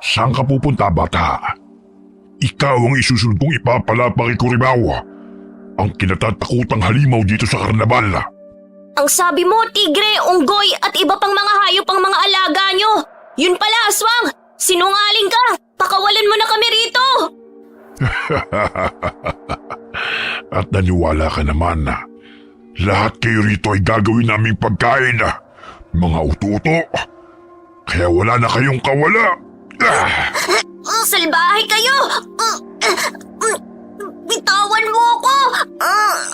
Saan ka pupunta, bata? Ikaw ang isusunod kong ipapala kay Curibaw, ang kinatatakutang halimaw dito sa karnabal. Ang sabi mo, tigre, unggoy at iba pang mga hayop ang mga alaga nyo. Yun pala, aswang! Sinungaling ka! Pakawalan mo na kami rito! At naniwala ka naman na lahat kayo rito ay gagawin naming pagkain, mga uto-uto. Kaya wala na kayong kawala. Salbahe kayo! Bitawan mo ako!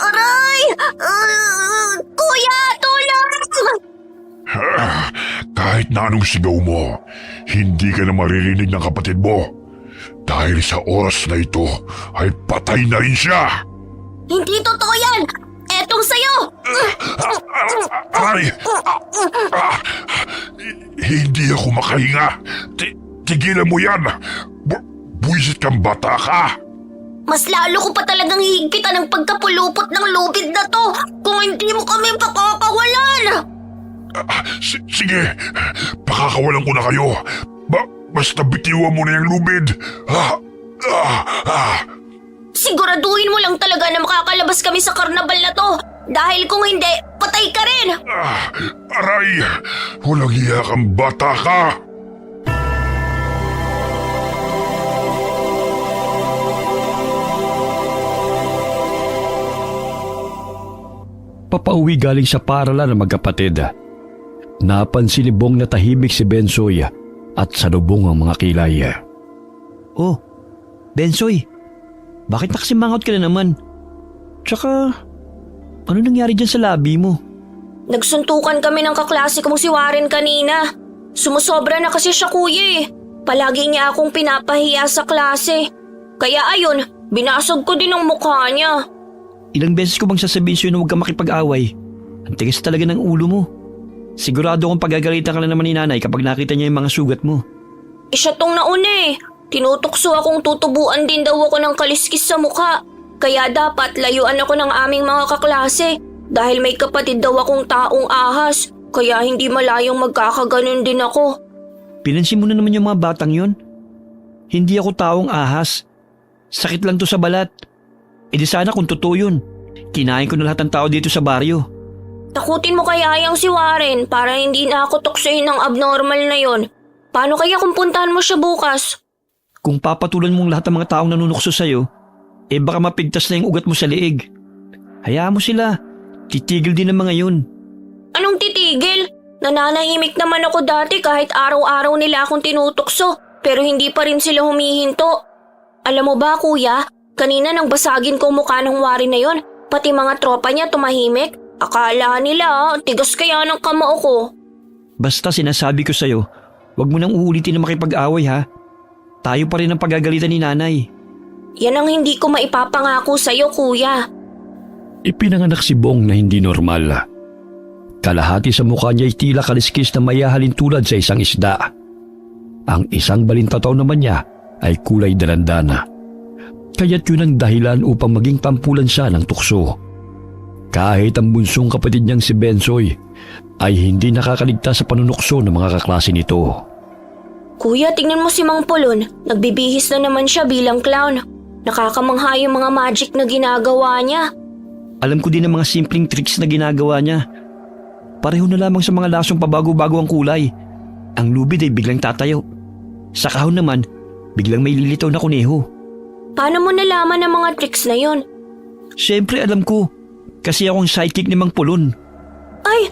Aray! Kuya, tulong! Kahit na anong sigaw mo, hindi ka na maririnig ng kapatid mo. Dahil sa oras na ito ay patay na rin siya. Hindi totoo yan! Etong sayo! Aray! Hindi ako makahinga. Tigilan mo yan. Buwisit kang bata ka. Mas lalo ko pa talagang hihigpitan ang pagkapulupot ng lubid na to kung hindi mo kami pakakawalan! Sige, pakakawalan ko na kayo. Basta bitiwan mo na yung lubid. Siguraduhin mo lang talaga na makakalabas kami sa karnabal na to. Dahil kung hindi, patay ka rin! Aray! Walang hiya kang bata ka! Papauwi galing sa paaralan ng magkapatid. Napansin ni Bong na tahimik si Bensoy at salubong ang mga kilay. Oh, Bensoy, bakit nakasimangot ka na naman? Tsaka, ano nangyari dyan sa labi mo? Nagsuntukan kami ng kaklase kong si Warren kanina. Sumusobra na kasi siya, kuya eh. Palagi niya akong pinapahiya sa klase. Kaya ayun, binasag ko din ang mukha niya. Ilang beses ko bang sasabihin sa'yo na huwag ka makipag-away? Ang tigas talaga ng ulo mo. Sigurado akong pagagalitan ka na naman ni nanay kapag nakita niya yung mga sugat mo. Siya tong nauna eh. Tinutokso akong tutubuan din daw ako ng kaliskis sa mukha. Kaya dapat layuan ako ng aming mga kaklase. Dahil may kapatid daw akong taong ahas. Kaya hindi malayong magkakaganon din ako. Pinansin mo na naman yung mga batang yon. Hindi ako taong ahas. Sakit lang to sa balat. E di sana kung totoo yun, kinain ko na lahat ng tao dito sa baryo. Takutin mo kaya yung si Warren para hindi na ako tuksoin ng abnormal na yon. Paano kaya kung puntahan mo siya bukas? Kung papatulan mong lahat ng mga taong nanunukso sa'yo, baka mapigtas na yung ugat mo sa liig. Hayaan mo sila, titigil din ang mga yun. Anong titigil? Nananahimik naman ako dati kahit araw-araw nila akong tinutukso pero hindi pa rin sila humihinto. Alam mo ba kuya? Kanina nang basagin ko mukha ng Warren na yon, pati mga tropa niya tumahimik. Akala nila, tigas kaya ng kamao ko. Basta sinasabi ko sa'yo, wag mo nang uulitin na makipag-away ha. Tayo pa rin ang pagagalitan ni nanay. Yan ang hindi ko maipapangako sa'yo kuya. Ipinanganak si Bong na hindi normal. Kalahati sa mukha niya ay tila kaliskis na mayahalin tulad sa isang isda. Ang isang balintataw naman niya ay kulay dalandana. Kaya't yun ang dahilan upang maging tampulan siya ng tukso. Kahit ang bunsong kapatid niyang si Bensoy ay hindi nakakaligtas sa panunukso ng mga kaklase nito. Kuya, tingnan mo si Mang Pulon. Nagbibihis na naman siya bilang clown. Nakakamangha yung mga magic na ginagawa niya. Alam ko din ang mga simpleng tricks na ginagawa niya. Pareho na lamang sa mga lasong pabago-bago ang kulay. Ang lubid ay biglang tatayo. Sa kahon naman, biglang may lilitaw na kuneho. Paano mo nalaman ang mga tricks na yon? Siyempre alam ko, kasi akong sidekick ni Mang Pulon. Ay,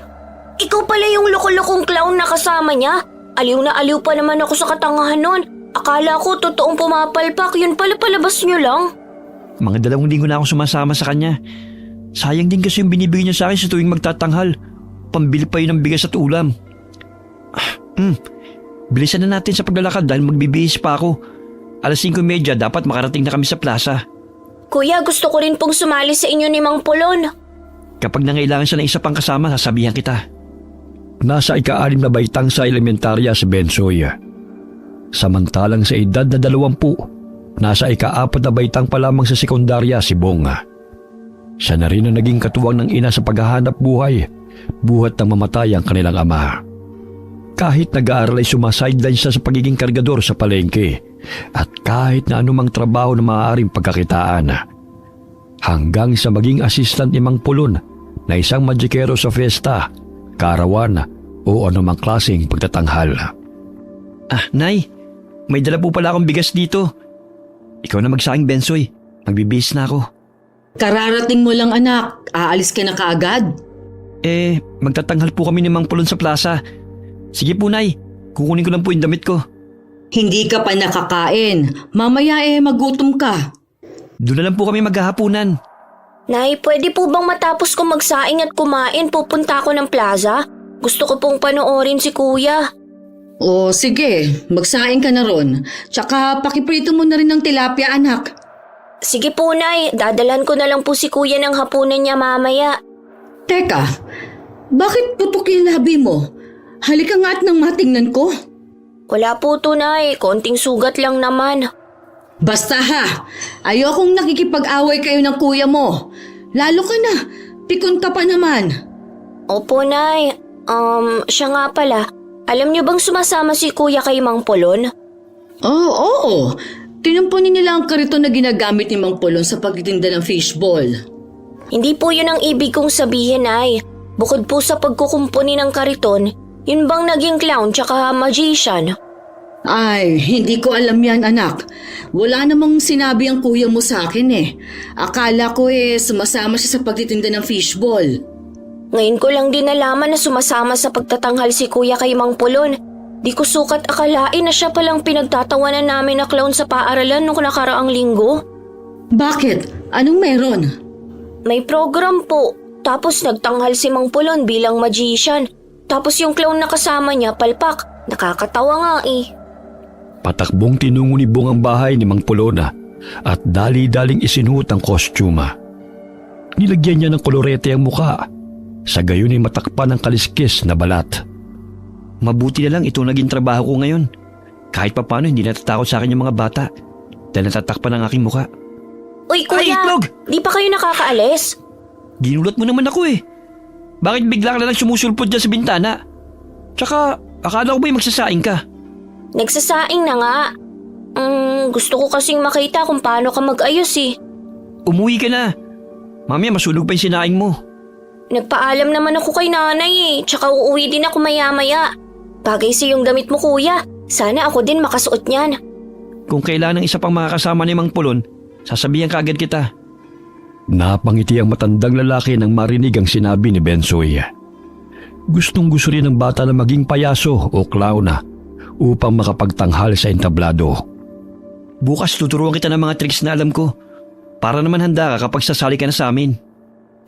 ikaw pala yung loko-lokong clown na kasama niya? Aliw na aliw pa naman ako sa katangahan nun. Akala ko totoong pumapalpak, yun pala palabas niyo lang. Mga 2 linggo na akong sumasama sa kanya. Sayang din kasi yung binibigay niya sa akin sa tuwing magtatanghal. Pambili pa yun ng bigas at ulam. Bilisan na natin sa paglalakad dahil magbibihis pa ako. 5:30 dapat makarating na kami sa plaza. Kuya, gusto ko rin pong sumali sa inyo ni Mang Pulon. Kapag nangailangan siya ng isa pang kasama, sasabihan kita. Nasa ika-6 na baitang sa elementarya si Bensoy. Samantalang sa edad na 20, nasa ika-4 na baitang pa lamang sa sekundarya si Bong. Siya na rin ang naging katuwang ng ina sa paghahanap buhay, buhat ng mamatay ang kanilang ama. Kahit nag-aaral ay sumasideline siya sa pagiging kargador sa palengke at kahit na anumang trabaho na maaaring pagkakitaan. Hanggang sa maging assistant ni Mang Pulon na isang magikero sa fiesta, karawan o anumang klaseng pagtatanghal. Nay, may dala po pala akong bigas dito. Ikaw na magsaing, Bensoy. Magbibihis na ako. Kararating mo lang anak, aalis ka na kaagad. Magtatanghal po kami ni Mang Pulon sa plaza. Sige po, Nay. Kukunin ko lang po yung damit ko. Hindi ka pa nakakain, mamaya magutom ka. Doon na lang po kami maghahapunan. Nay, pwede po bang matapos ko magsaing at kumain, pupunta ako ng plaza? Gusto ko pong panoorin si kuya. O sige, magsaing ka na ron. Tsaka pakiprito mo na rin ng tilapia anak. Sige po, Nay. Dadalan ko na lang po si kuya ng hapunan niya mamaya. Teka, bakit pupok yung labi mo? Halika nga at nang matingnan ko. Wala po to, Nay. Konting sugat lang naman. Basta ha, ayokong nakikipag-away kayo ng kuya mo. Lalo ka na, pikon ka pa naman. Opo, Nay. Siya nga pala. Alam niyo bang sumasama si kuya kay Mang Pulon? Oo. Tinumpunin nila ang kariton na ginagamit ni Mang Pulon sa pagtitinda ng fishball. Hindi po yun ang ibig kong sabihin, Nay. Bukod po sa pagkukumpuni ng kariton, yun bang naging clown tsaka magician? Ay, hindi ko alam yan anak. Wala namang sinabi ang kuya mo sa akin Akala ko sumasama siya sa pagtitinda ng fishball. Ngayon ko lang din nalaman na sumasama sa pagtatanghal si kuya kay Mang Pulon. Di ko sukat akalain na siya palang pinagtatawanan namin na clown sa paaralan nung nakaraang linggo. Bakit? Anong meron? May program po. Tapos nagtanghal si Mang Pulon bilang magician. Tapos yung clown na kasama niya, palpak. Nakakatawa nga Patakbong tinungo ni Bong ang bahay ni Mang Pulon at dali-daling isinuot ang kostyuma. Nilagyan niya ng kolorete ang muka. Sa gayon ay matakpan ang kaliskis na balat. Mabuti na lang ito naging trabaho ko ngayon. Kahit papano hindi natatakot sa akin yung mga bata dahil natatakpan ang aking muka. Uy, kuya! Ay, itlog! Di pa kayo nakakaalis? Ginulat mo naman ako Bakit bigla ka na lang sumusulpot dyan sa bintana? Tsaka, akala ko ba'y magsasaing ka? Nagsasaing na nga. Gusto ko kasing makita kung paano ka mag-ayos Umuwi ka na. Mamaya masunog pa yung sinaing mo. Nagpaalam naman ako kay nanay Tsaka uuwi din ako maya-maya. Bagay sa yung damit mo, kuya. Sana ako din makasuot niyan. Kung kailan ng isa pang makakasama ni Mang Pulon, sasabihan ka agad kita. Napangiti ang matandang lalaki nang marinig ang sinabi ni Bensoy. Gustong gusto rin ng bata na maging payaso o clown upang makapagtanghal sa entablado. Bukas tuturuan kita ng mga tricks na alam ko para naman handa ka kapag sasali ka na sa amin.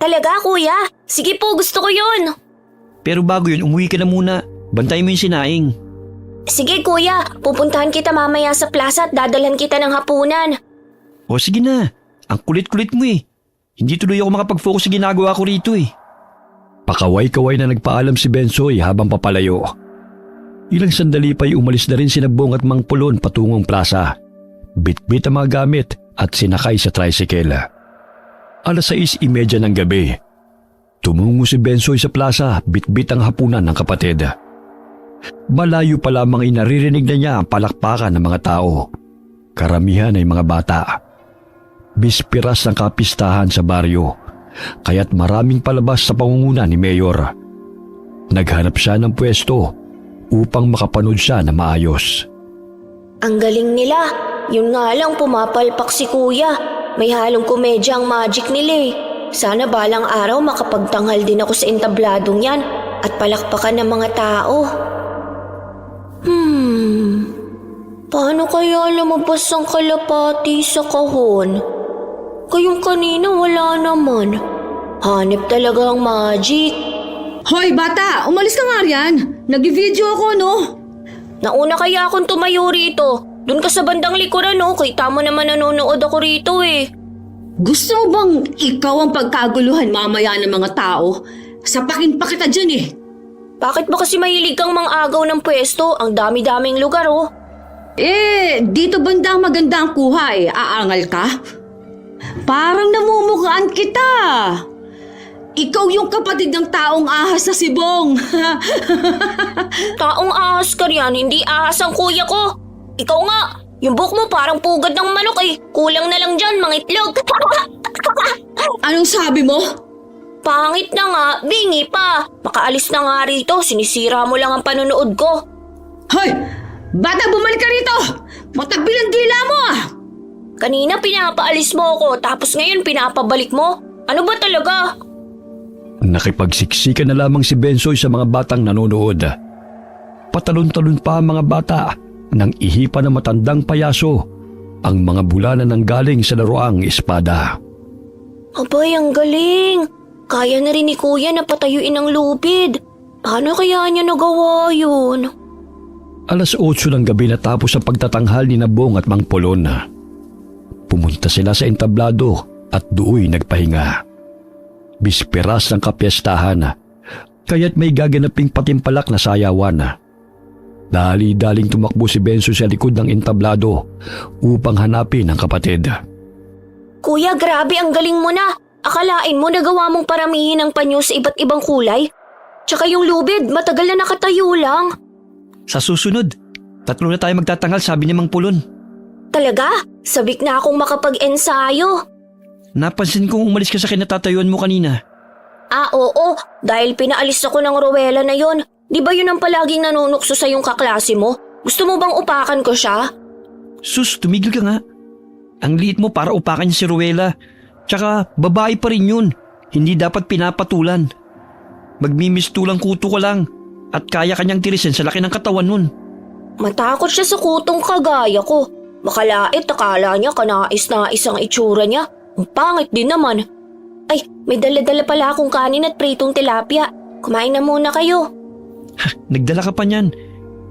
Talaga, kuya? Sige po, gusto ko yun. Pero bago yun, umuwi ka na muna. Bantayan mo yung sinaing. Sige, kuya. Pupuntahan kita mamaya sa plaza at dadalhan kita ng hapunan. O sige na, ang kulit-kulit mo Hindi tuloy ako makapag-focus sa ginagawa ko rito Pakaway-kaway na nagpaalam si Bensoy habang papalayo. Ilang sandali pa'y umalis na rin sina Bong at Mang Pulon patungong plaza. Bitbit ang mga gamit at sinakay sa tricycle. 6:30 ng gabi. Tumungo si Bensoy sa plaza, bitbit ang hapunan ng kapatid. Malayo pa lamang ay naririnig na niya ang palakpakan ng mga tao. Karamihan ay mga bata. Bispiras ng kapistahan sa baryo, kaya't maraming palabas sa pangunguna ni Mayor. Naghanap siya ng pwesto upang makapanood siya na maayos. Ang galing nila. Yun nga lang pumapalpak si kuya. May halong komedya ang magic nila Sana balang araw makapagtanghal din ako sa entabladong yan at palakpakan ng mga tao. Paano kaya lumabas ang kalapati sa kahon? Kayong kanina wala naman. Hanip talaga ang magic. Hoy bata, umalis ka nga riyan. Nag-video ako Nauna kaya akong tumayo rito. Doon ka sa bandang likuran Kita mo naman nanonood ako rito Gusto mo bang ikaw ang pagkaguluhan mamaya ng mga tao? Sapakin pa kita dyan Bakit ba kasi mahilig kang mang-agaw ng pwesto? Ang dami-daming lugar dito banda maganda ang kuha Aangal ka? Parang namumukhaan kita. ikaw yung kapatid ng taong ahas na si Bong. Taong ahas ka riyan, hindi ahas ang kuya ko. Ikaw nga, yung buhok mo parang pugad ng manok eh. Kulang na lang dyan, mga itlog. Anong sabi mo? Pangit na nga, bingi pa. Makaalis na nga rito, sinisira mo lang ang panonood ko. Hoy! Bata, bumalik ka rito! Matagbilang dila mo ah! Kanina pinapaalis mo ako, tapos ngayon pinapabalik mo? Ano ba talaga? Nakipagsiksikan na lamang si Bensoy sa mga batang nanonood. Patalon-talon pa ang mga bata nang ihipa ng matandang payaso ang mga bulanan ng galing sa laruang espada. Abay, ang galing. Kaya na rin ni kuya na patayuin ang lupid. Paano kaya niya nagawa yun? Alas 8 ng gabi natapos ang pagtatanghal ni Bong at Mang Polon. Pumunta sila sa entablado at do'y nagpahinga. Bisperas ng kapiestahan, kaya't may gaganaping patimpalak na sayawan. Dali-daling tumakbo si Benso sa likod ng entablado upang hanapin ang kapatid. Kuya, grabe, ang galing mo na. Akalain mo nagawa mong paramihin ang panyo sa iba't ibang kulay? Tsaka yung lubid, matagal na nakatayo lang. Sa susunod, 3 na tayo magtatanghal, sabi ni Mang Pulon. Talaga? Sabik na akong makapag-ensayo. Napansin kong umalis ka sa kinatatayuan mo kanina. Ah, oo. Dahil pinaalis ako ng Rowella na yon. Di ba yun ang palaging nanunukso sa yung kaklase mo? Gusto mo bang upakan ko siya? Sus, tumigil ka nga. Ang liit mo para upakan niya si Ruela. Tsaka babae pa rin yun. Hindi dapat pinapatulan. Magmimistulang kuto ka lang. At kaya kanyang tirisin sa laki ng katawan nun. Matakot siya sa kutong kagaya ko. Makalait, akala niya kanais-nais ang itsura niya. Ang pangit din naman. Ay, may dala-dala pala akong kanin at pritong tilapia. Kumain na muna kayo. Nagdala ka pa niyan.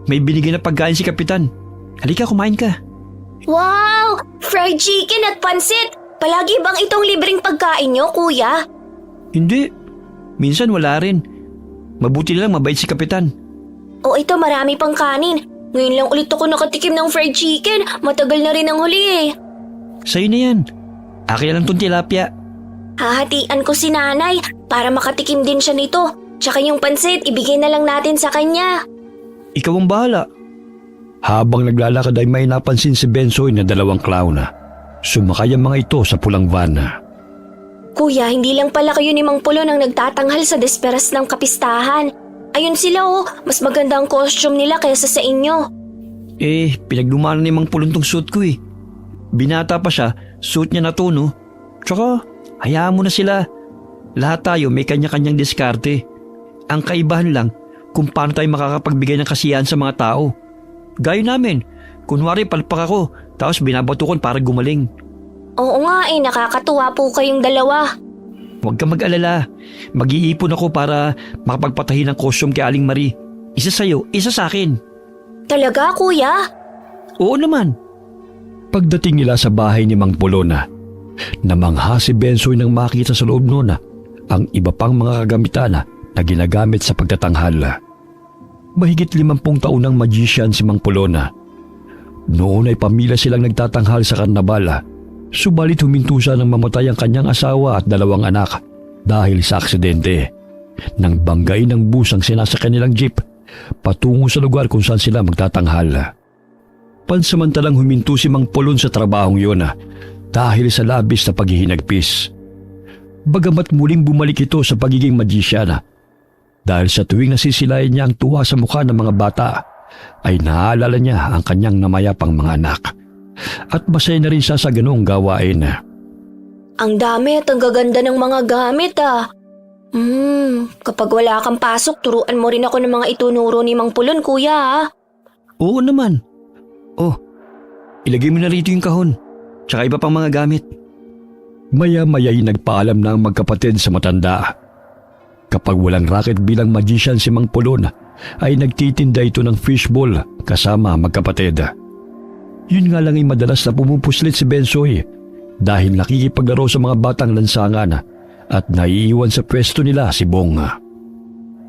May binigay na pagkain si Kapitan. Halika, kumain ka. Wow! Fried chicken at pansit! Palagi bang itong libreng pagkain niyo, kuya? Hindi. Minsan wala rin. Mabuti na lang mabait si Kapitan. O ito, marami pang kanin. Ngayon lang ulit ako nakatikim ng fried chicken. Matagal na rin ang huli eh. Sa'yo na yan. Akin lang tong tilapia. Hahatian ko si nanay para makatikim din siya nito. Tsaka yung pansit, ibigay na lang natin sa kanya. Ikaw ang bahala. Habang naglalakad ay may napansin si Bensoy na 2 clown. Sumakay ang mga ito sa pulang van. Kuya, hindi lang pala kayo ni Mang Pulon ang nagtatanghal sa desperas ng kapistahan. Ayun sila oh, mas maganda ang costume nila kaysa sa inyo. Pinaglumaan ni Mang Pulon tong suit ko eh. Binata pa siya, suit niya na to no. Tsaka, hayaan mo na sila. Lahat tayo may kanya-kanyang diskarte. Ang kaibahan lang kung paano tayo makakapagbigay ng kasiyahan sa mga tao. Gaya namin, kunwari palpak ako, tapos binabatukon para gumaling. Oo nga nakakatuwa po kayong dalawa. Huwag ka mag-alala. Mag-iipon ako para makapagpatahi ng costume kay Aling Marie. Isa sa'yo, isa sa akin. Talaga, kuya? Oo naman. Pagdating nila sa bahay ni Mang Polona, namangha si Bensoy nang makita sa loob noon ang iba pang mga kagamitan na ginagamit sa pagtatanghal. Mahigit 50 taon ng magician si Mang Polona. Noon ay pamilya silang nagtatanghal sa karnabal. Subalit huminto siya nang mamatay ang kanyang asawa at 2 anak dahil sa aksidente. Nang banggay ng bus ang sinasakyan nilang jeep patungo sa lugar kung saan sila magtatanghal. Pansamantalang huminto si Mang Polon sa trabahong yun dahil sa labis na paghihinagpis. Bagamat muling bumalik ito sa pagiging magician, dahil sa tuwing nasisilayan niya ang tuwa sa mukha ng mga bata, ay naaalala niya ang kanyang namayapang mga anak. At masaya na rin siya sa ganoong gawain. Ang dami at ang gaganda ng mga gamit Kapag wala kang pasok, turuan mo rin ako ng mga itunuro ni Mang Pulon, kuya Oo naman. Ilagay mo na rito yung kahon. Tsaka iba pang mga gamit. Maya-maya'y nagpaalam na ang magkapatid sa matanda. Kapag walang racket bilang magician si Mang Polon, ay nagtitinda ito ng fishball kasama magkapatid. Yun nga lang ay madalas na pumupuslit si Bensoy dahil nakikipaglaro sa mga batang lansangan at naiiwan sa pwesto nila si Bong.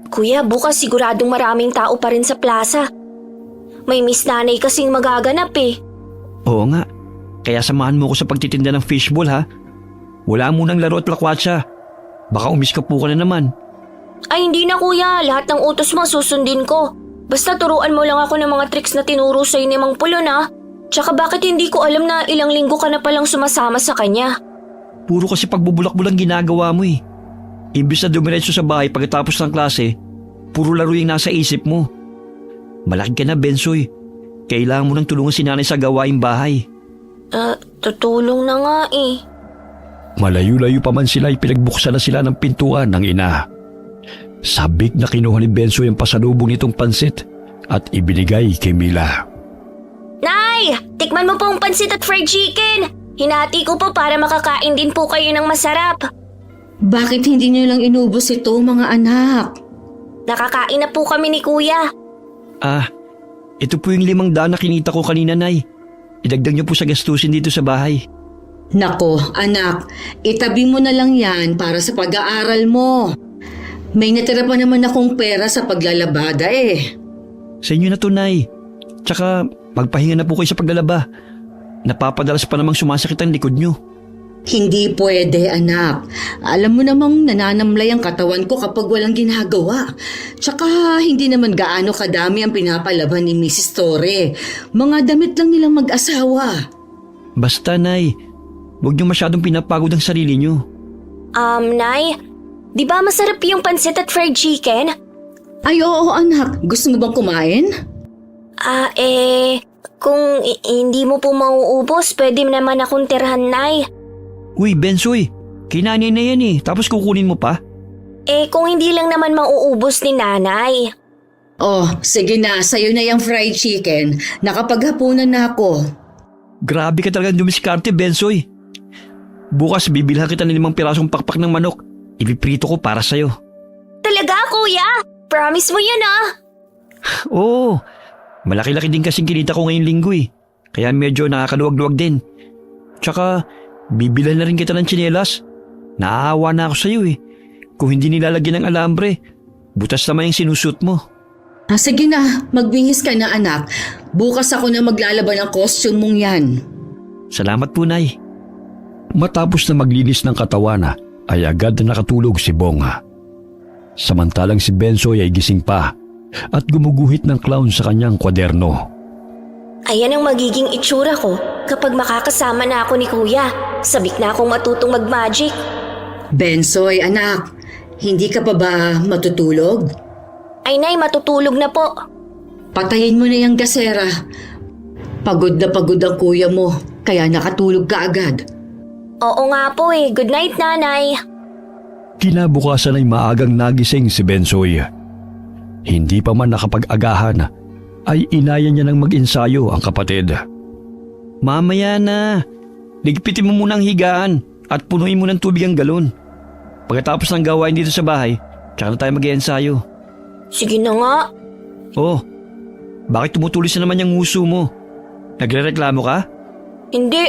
Kuya, bukas siguradong maraming tao pa rin sa plaza. May Miss Nanay kasing magaganap eh. Oo nga. Kaya samahan mo ko sa pagtitinda ng fishball ha. Wala munang laro at lakwatsa. Baka umiskapo ka na naman. Ay hindi na kuya, lahat ng utos mo susundin ko. Basta turuan mo lang ako ng mga tricks na tinuro sa'yo ni Mang Pulon ha. Tsaka bakit hindi ko alam na ilang linggo ka na palang sumasama sa kanya? Puro kasi pagbubulak-bulang ginagawa mo eh. Imbis na dumiretso sa bahay pagkatapos ng klase, puro laro yung nasa isip mo. Malaki ka na, Bensoy. Kailangan mo nang tulungan si nanay sa gawaing bahay. Tutulong na nga eh. Malayo-layo pa man sila ay pinagbuksan na sila ng pintuan ng ina. Sabik na kinuha ni Bensoy ang pasalubong nitong pansit at ibinigay kay Mila. Nay! Tikman mo po ang pansit at fried chicken! Hinati ko po para makakain din po kayo ng masarap. Bakit hindi niyo lang inubos ito, mga anak? Nakakain na po kami ni kuya. Ito po yung 500 na kinita ko kanina, Nay. Idagdag niyo po sa gastusin dito sa bahay. Nako, anak, itabi mo na lang yan para sa pag-aaral mo. May natira pa naman akong pera sa paglalabada eh. Sa inyo na to, Nay. Tsaka magpahinga na po kayo sa paglalaba. Napapadalas pa namang sumasakit ang likod niyo. Hindi pwede, anak. Alam mo namang nananamlay ang katawan ko kapag walang ginagawa. Tsaka hindi naman gaano kadami ang pinapalaban ni Mrs. Torre. Mga damit lang nilang mag-asawa. Basta, Nay. Huwag niyo masyadong pinapagod ang sarili niyo. Nay, di ba masarap yung pansit at fried chicken? Ay oo, anak. Gusto mo bang kumain? Kung hindi mo po mauubos, pwede naman akong tirahan, Nay. Uy, Bensoy. Kinanay na yan eh. Tapos kukunin mo pa? Kung hindi lang naman mauubos ni nanay. Oh, sige na. Sa'yo na yung fried chicken. Nakapaghapunan na ako. Grabe ka talagang dumiskarte, Bensoy. Bukas bibilhan kita ng 5 pirasong pakpak ng manok. Ipiprito ko para sa'yo. Talaga, kuya? Promise mo yan Oo. Malaki-laki din kasing kinita ko ngayong linggo eh. Kaya medyo nakakaluwag-luwag din. Tsaka, bibilhan na rin kita ng tsinelas. Naaawa na ako sa'yo eh. Kung hindi nilalagyan ng alambre, butas naman yung sinusut mo. Sige na, magbihis ka na anak. Bukas ako na maglalaban ng costume mong yan. Salamat po, Nay. Matapos na maglinis ng katawan ay agad na nakatulog si Bonga. Samantalang si Bensoy ay gising pa at gumuguhit ng clown sa kanyang kwaderno. Ayan ang magiging itsura ko kapag makakasama na ako ni kuya. Sabik na akong matutong mag-magic. Bensoy, anak, hindi ka pa ba matutulog? Ay nay, matutulog na po. Patayin mo na yung gasera. Pagod na pagod ang kuya mo, kaya nakatulog ka agad. Oo nga po eh. Good night, nanay. Kinabukasan ay maagang nagising si Bensoy. Hindi pa man nakapag-agahan ay inaya niya ng mag-ensayo ang kapatid. Mamaya na. Ligpitin mo muna ang higaan at punuin mo ng tubig ang galon. Pagkatapos ng gawain dito sa bahay, tsaka na tayo mag-iensayo. Sige na nga. Oh, bakit tumutulis na naman yung nguso mo? Nagre-reklamo ka? Hindi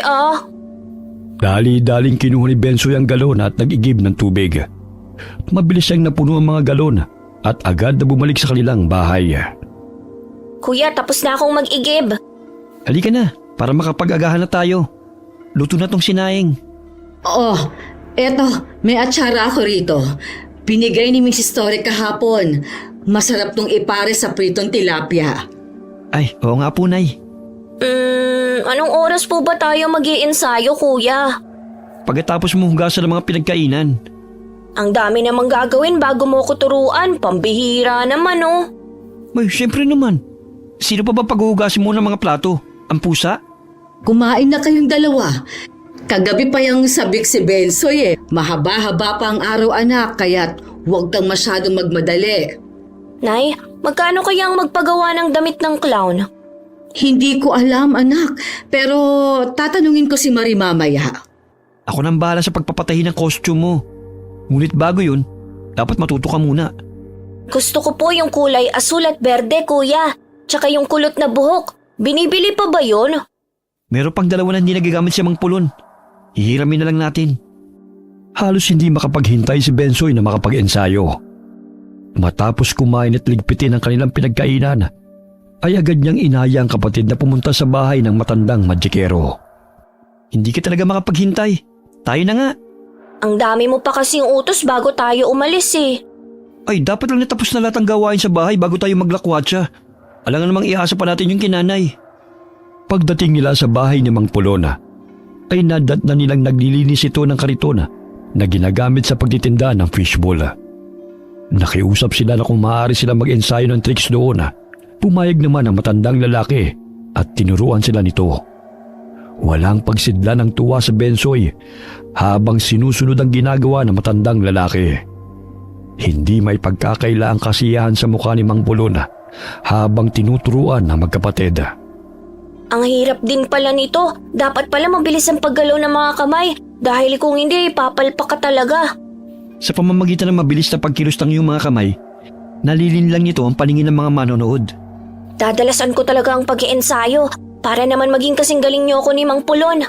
Dali-daling kinuha ni Bensoy ang galon at nag-igib ng tubig. Mabilis siyang napuno ang mga galon at agad na bumalik sa kanilang bahay. Kuya, tapos na akong mag-igib. Halika na, para makapag-agahan na tayo. Luto na tong sinaing. Oh, eto, may atsara ako rito. Pinigay ni Mrs. Torre kahapon. Masarap tong ipare sa pritong tilapia. Ay, oo nga po, Nay. Anong oras po ba tayo mag-iensayo, kuya? Pagkatapos mo hugasan ng mga pinagkainan. Ang dami namang gagawin bago mo ko turuan. Pambihira naman, Ay, syempre naman. Sino pa ba paghuhugasin mo ng mga plato? Ang pusa? Kumain na kayong dalawa. Kagabi pa yung sabik si Bensoy eh. Mahaba-haba pa ang araw anak, kaya't huwag kang masyadong magmadali. Nay, magkano kaya ang magpagawa ng damit ng clown? Hindi ko alam anak, pero tatanungin ko si Marie mamaya. Ako nang bahala sa pagpapatahi ng costume mo. Ngunit bago yun, dapat matuto ka muna. Gusto ko po yung kulay asul at berde, kuya. Tsaka yung kulot na buhok. Binibili pa ba yun? Meron pang 2 na hindi nagagamit si Mang Pulon. Hihiramin na lang natin. Halos hindi makapaghintay si Bensoy na makapag-ensayo. Matapos kumain at ligpitin ang kanilang pinagkainan, ay agad niyang inaya ang kapatid na pumunta sa bahay ng matandang magikero. Hindi ka talaga makapaghintay. Tayo na nga. Ang dami mo pa kasing utos bago tayo umalis eh. Ay, dapat lang natapos na lahat ang gawain sa bahay bago tayo maglakwatsa. Alangan namang iasa pa natin yung kinanay. Pagdating nila sa bahay ni Mang Pulona, ay nadat na nilang naglilinis ito ng kariton na ginagamit sa pagtitinda ng fishbowl. Nakiusap sila na kung maaari sila mag-ensayo ng tricks doon. Pumayag naman ang matandang lalaki at tinuruan sila nito. Walang pagsidla ng tuwa sa Bensoy habang sinusunod ang ginagawa ng matandang lalaki. Hindi may pagkakaila ang kasiyahan sa mukha ni Mang Pulona habang tinuturuan ng magkapatid. Ang hirap din pala nito. Dapat pala mabilis ang paggalaw ng mga kamay dahil kung hindi, papalpak ka talaga. Sa pamamagitan ng mabilis na pagkilos ng iyong mga kamay, nalilinlang nito ang paningin ng mga manonood. Dadalasan ko talaga ang pag-iensayo para naman maging kasing galing niyo ako ni Mang Pulon.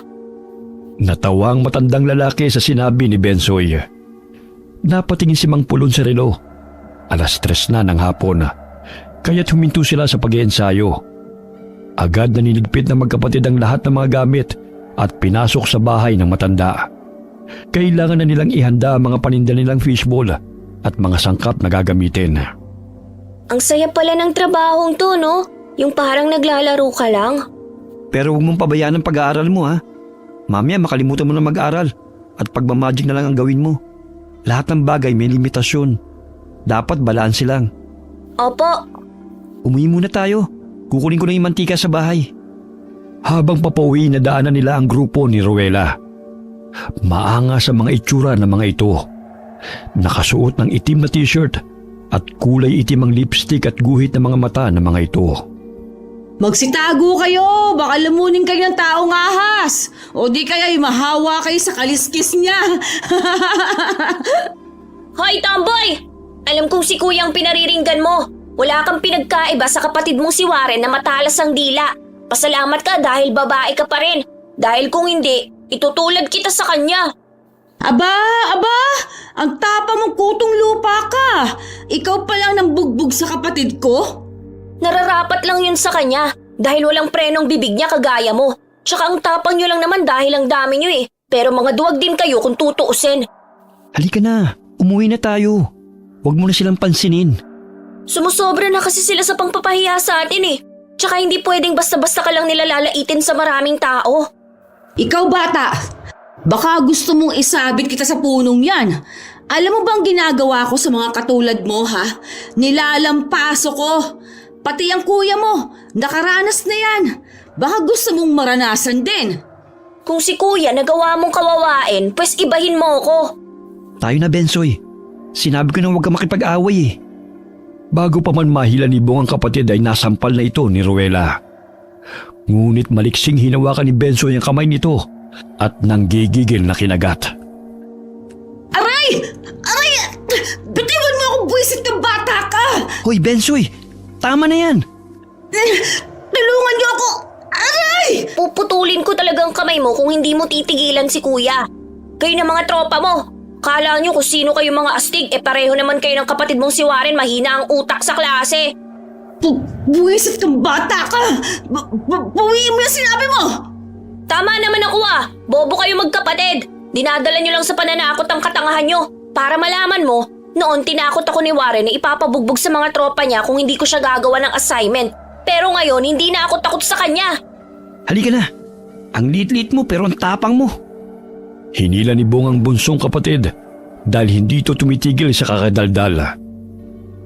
Natawa ang matandang lalaki sa sinabi ni Bensoy. Napatingin si Mang Pulon sa relo. 3:00 na ng hapon, kaya't huminto sila sa pag-iensayo. Agad na niligpit ng magkapatid ang lahat ng mga gamit at pinasok sa bahay ng matanda. Kailangan na nilang ihanda ang mga paninda nilang fishbowl at mga sangkap na gagamitin. Ang saya pala ng trabahong to, no? Yung parang naglalaro ka lang. Pero huwag mong pabayaan ang pag-aaral mo ha. Mamaya makalimutan mo na mag-aaral at pagmamagic na lang ang gawin mo. Lahat ng bagay may limitasyon. Dapat balanse lang. Opo. Umuwi muna tayo. Kukunin ko na yung mantika sa bahay. Habang papauwi, nadaanan nila ang grupo ni Rowela. Maangas ang mga itsura ng mga ito. Nakasuot ng itim na t-shirt at kulay itim ang lipstick at guhit ng mga mata ng mga ito. Magsitago kayo! Baka lamunin kayo ng taong ahas! O di kaya'y mahawa kayo sa kaliskis niya! Hoy, tomboy! Alam kong si kuya ang pinariringgan mo. Wala kang pinagkaiba sa kapatid mong si Warren na matalas ang dila. Pasalamat ka dahil babae ka pa rin. Dahil kung hindi, itutulad kita sa kanya. Aba! Ang tapa mong kutong lupa ka! Ikaw pa lang nang bugbog sa kapatid ko? Nararapat lang yun sa kanya dahil walang prenong bibig niya kagaya mo. Tsaka ang tapang nyo lang naman dahil ang dami nyo eh. Pero mga duwag din kayo kung tutuusin. Halika na, umuwi na tayo. Huwag mo na silang pansinin. Sumusobra na kasi sila sa pangpapahiya sa atin eh. Tsaka hindi pwedeng basta-basta ka lang nila lalaitin sa maraming tao. Ikaw bata, baka gusto mong isabit kita sa punong yan. Alam mo bang ginagawa ko sa mga katulad mo ha? Nilalampaso ko. Pati ang kuya mo, nakaranas na yan. Baka gusto mong maranasan din. Kung si kuya nagawa mong kawawain, pues ibahin mo ko. Tayo na, Bensoy. Sinabi ko na huwag ka makipag-away eh. Bago pa man mahilanibong ang kapatid ay nasampal na ito ni Rowela. Ngunit maliksing hinawakan ni Bensoy ang kamay nito at nanggigigil na kinagat. Aray! Bitiwan mo akong buwisit ng bata ka! Hoy, Bensoy! Tama na yan! Tulungan niyo ako! Aray! Puputulin ko talagang kamay mo kung hindi mo titigilan si kuya. Kayo na mga tropa mo. Kala nyo kung sino kayo mga astig, pareho naman kayo ng kapatid mong si Warren, mahina ang utak sa klase. Buwisit kang bata ka! Bawiin mo yung sinabi mo! Tama naman ako bobo kayo magkapatid. Dinadala nyo lang sa pananakot ang katangahan nyo. Para malaman mo, noon tinakot ako ni Warren na ipapabugbog sa mga tropa niya kung hindi ko siya gagawa ng assignment. Pero ngayon, hindi na ako takot sa kanya. Halika na! Ang liit-liit mo pero ang tapang mo. Hinila ni Bong ang bunsong kapatid dahil hindi ito tumitigil sa kakadaldal.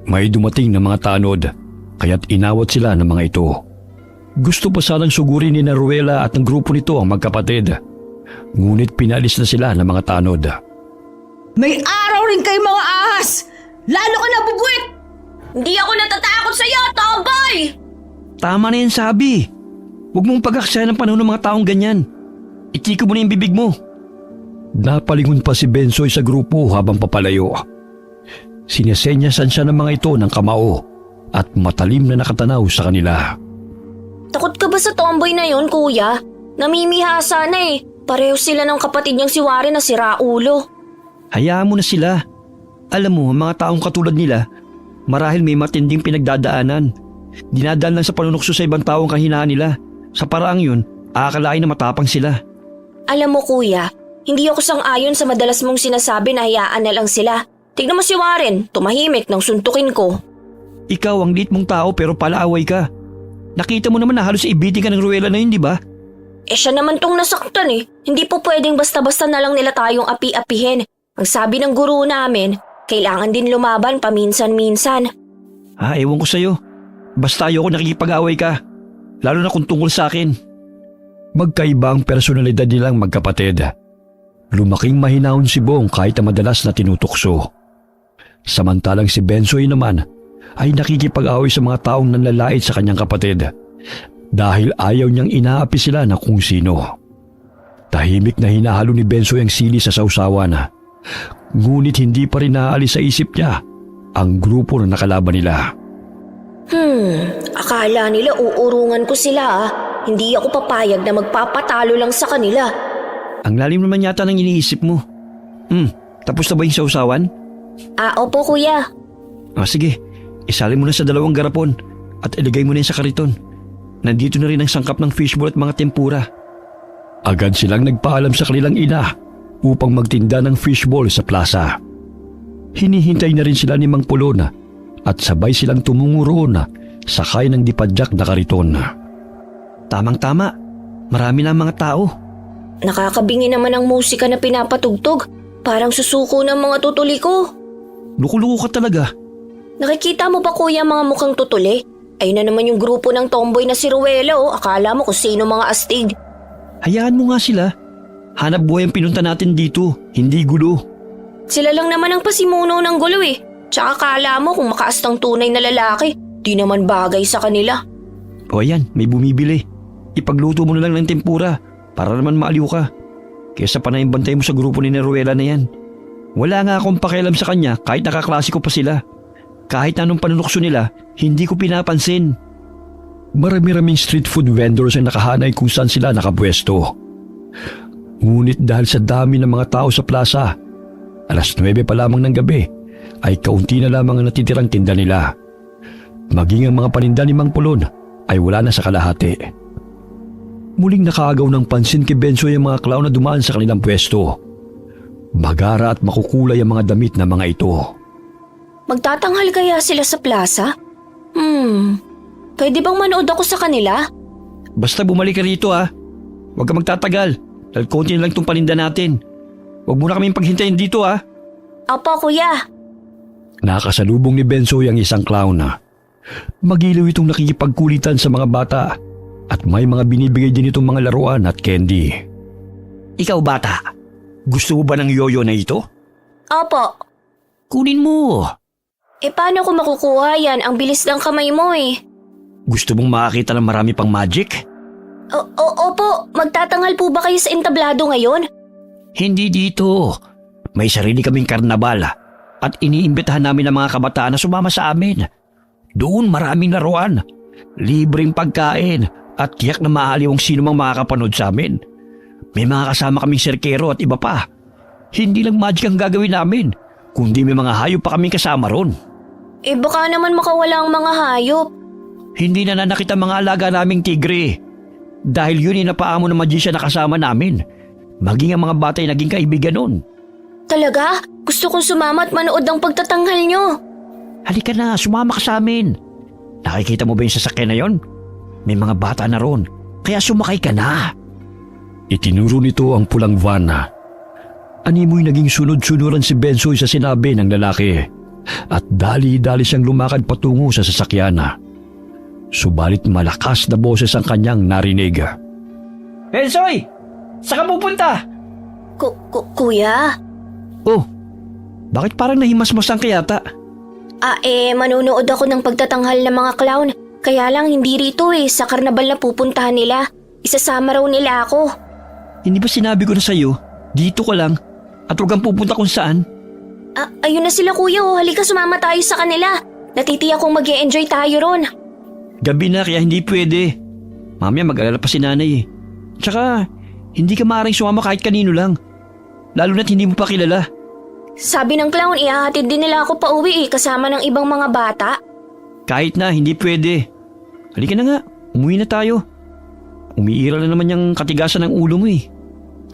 May dumating na mga tanod kaya't inawat sila ng mga ito. Gusto pa sanang sugurin ni Rowela at ng grupo nito ang magkapatid. Ngunit pinalis na sila ng mga tanod. May araw rin kayo mga ahas! Lalo ka na bubuit! Hindi ako natatakot sa'yo, tomboy! Tama na yan sabi. Huwag mong pag-aksayan ng panahon ng mga taong ganyan. Itiko mo na yung bibig mo. Napalingon pa si Bensoy sa grupo habang papalayo. Sinesenyasan siya ng mga ito ng kamao at matalim na nakatanaw sa kanila. Takot ka ba sa tomboy na yon, kuya? Namimihasa na eh. Pareho sila ng kapatid niyang si Warren na si Raulo. Hayaan mo na sila. Alam mo, ang mga taong katulad nila, marahil may matinding pinagdadaanan. Dinadaan lang sa panunukso sa ibang taong kahinaan nila. Sa paraang yun, aakalain na matapang sila. Alam mo kuya, Hindi ako sang-ayon sa madalas mong sinasabi na hayaan na lang sila. Tignan mo si Warren, tumahimik nang suntukin ko. Ikaw ang liit mong tao pero palaaway ka. Nakita mo naman na halos ibitin ka ng Ruela na yun, di ba? Siya naman tong nasaktan eh. Hindi po pwedeng basta-basta na lang nila tayong api-apihin. Ang sabi ng guro namin, kailangan din lumaban paminsan-minsan. Ewan ko sa'yo. Basta ayoko nakikipag-away ka. Lalo na kung tungkol sa akin. Magkaiba ang personalidad nilang magkapatid. Lumaking mahinahon si Bong kahit na madalas na tinutukso. Samantalang si Bensoy naman ay nakikipag-away sa mga taong nanlalait sa kanyang kapatid dahil ayaw niyang inaapi sila na kung sino. Tahimik na hinahalo ni Bensoy ang sili sa sausawan. Ngunit hindi pa rin naaalis sa isip niya ang grupo na nakalaban nila. Akala nila uurungan ko sila ah. Hindi ako papayag na magpapatalo lang sa kanila. Ang lalim naman yata ng iniisip mo. Tapos na ba yung sausawan? Opo kuya. Sige, isalin mo na sa 2 garapon at ilagay mo na yun sa kariton. Nandito na rin ang sangkap ng fishball at mga tempura. Agad silang nagpaalam sa kanilang ina upang magtinda ng fishball sa plaza. Hinihintay na rin sila ni Mang Pulon at sabay silang tumungo roon sakay ng dipadyak na kariton. Tamang-tama, marami na ang mga tao. Nakakabingi naman ang musika na pinapatugtog. Parang susuko ng mga tutuli ko. Luko-luko ka talaga. Nakikita mo ba kuya mga mukhang tutuli? Ayun na naman yung grupo ng tomboy na si Ruela oh. Akala mo kung sino mga astig. Hayaan mo nga sila. Hanap buhay ang pinunta natin dito, hindi gulo. Sila lang naman ang pasimuno ng gulo eh. Tsaka akala mo kung makaastang tunay na lalaki, di naman bagay sa kanila. O ayan, may bumibili. Ipagluto mo na lang ng tempura para naman maaliw ka. Kesa pa na yung bantay mo sa grupo ni Ruela na yan. Wala nga akong pakialam sa kanya kahit nakaklasiko pa sila. Kahit anong panunukso nila, hindi ko pinapansin. Marami-raming street food vendors ang nakahanay kung saan sila nakapwesto. Ngunit dahil sa dami ng mga tao sa plaza, 9:00 pa lamang ng gabi ay kaunti na lamang ang natitirang tinda nila. Maging ang mga paninda ni Mang Pulon ay wala na sa kalahati. Muling nakaagaw ng pansin kay Bensoy ang mga clown na dumaan sa kanilang pwesto. Magara at makukulay ang mga damit na mga ito. Magtatanghal kaya sila sa plaza? Pwede bang manood ako sa kanila? Basta bumalik ka rito Huwag ka magtatagal dahil konti na lang itong paninda natin. Huwag mo na kaming paghintayin dito Opo kuya. Nakasalubong ni Bensoy ang isang clown. Magiliw itong nakikipagkulitan sa mga bata at may mga binibigay din itong mga laruan at candy. Ikaw bata, gusto mo ba ng yoyo na ito? Opo. Kunin mo. Paano ko makukuha yan? Ang bilis ng kamay mo eh. Gusto mong makakita ng marami pang magic? Opo, magtatanghal po ba kayo sa entablado ngayon? Hindi dito. May sarili kaming karnabal at iniimbitahan namin ang mga kabataan na sumama sa amin. Doon maraming laruan, libreng pagkain at tiyak na maaliw ang sino mang makakapanood sa amin. May mga kasama kaming serkero at iba pa. Hindi lang magic ang gagawin namin, kundi may mga hayop pa kaming kasama ron. Baka naman makawala ang mga hayop. Hindi na nanakit ang mga alaga naming tigre. Dahil yun inapaamo ng magician na kasama namin. Maging ang mga bata ay naging kaibigan nun. Talaga? Gusto kong sumama at manood ng pagtatanghal nyo. Halika na, sumama ka sa amin. Nakikita mo ba yung sasakyan na yon? May mga bata na ron, kaya sumakay ka na. Itinuro nito ang pulang van. Animoy naging sunod-sunuran si Bensoy sa sinabi ng lalaki at dali-dali siyang lumakad patungo sa sasakyan. Subalit malakas na boses ang kanyang narinig. Bensoy! Saan ka pupunta? Kuya? Oh, bakit parang nahimasmasan ka yata? Manunood ako ng pagtatanghal ng mga clown. Kaya lang hindi rito sa karnabal na pupuntahan nila. Isasama raw nila ako. Hindi ba sinabi ko na sa'yo, dito ka lang at huwag kang pupunta kung saan? Ayun na sila kuya halika sumama tayo sa kanila. Natitiyak kong mag-e-enjoy tayo ron. Gabi na kaya hindi pwede. Mamaya mag-alala pa si nanay Tsaka, hindi ka maaaring sumama kahit kanino lang. Lalo na't hindi mo pa kilala. Sabi ng clown, ihahatid din nila ako pa uwi kasama ng ibang mga bata. Kahit na, hindi pwede. Halika na nga, umuwi na tayo. Umiiral na naman yung katigasan ng ulo mo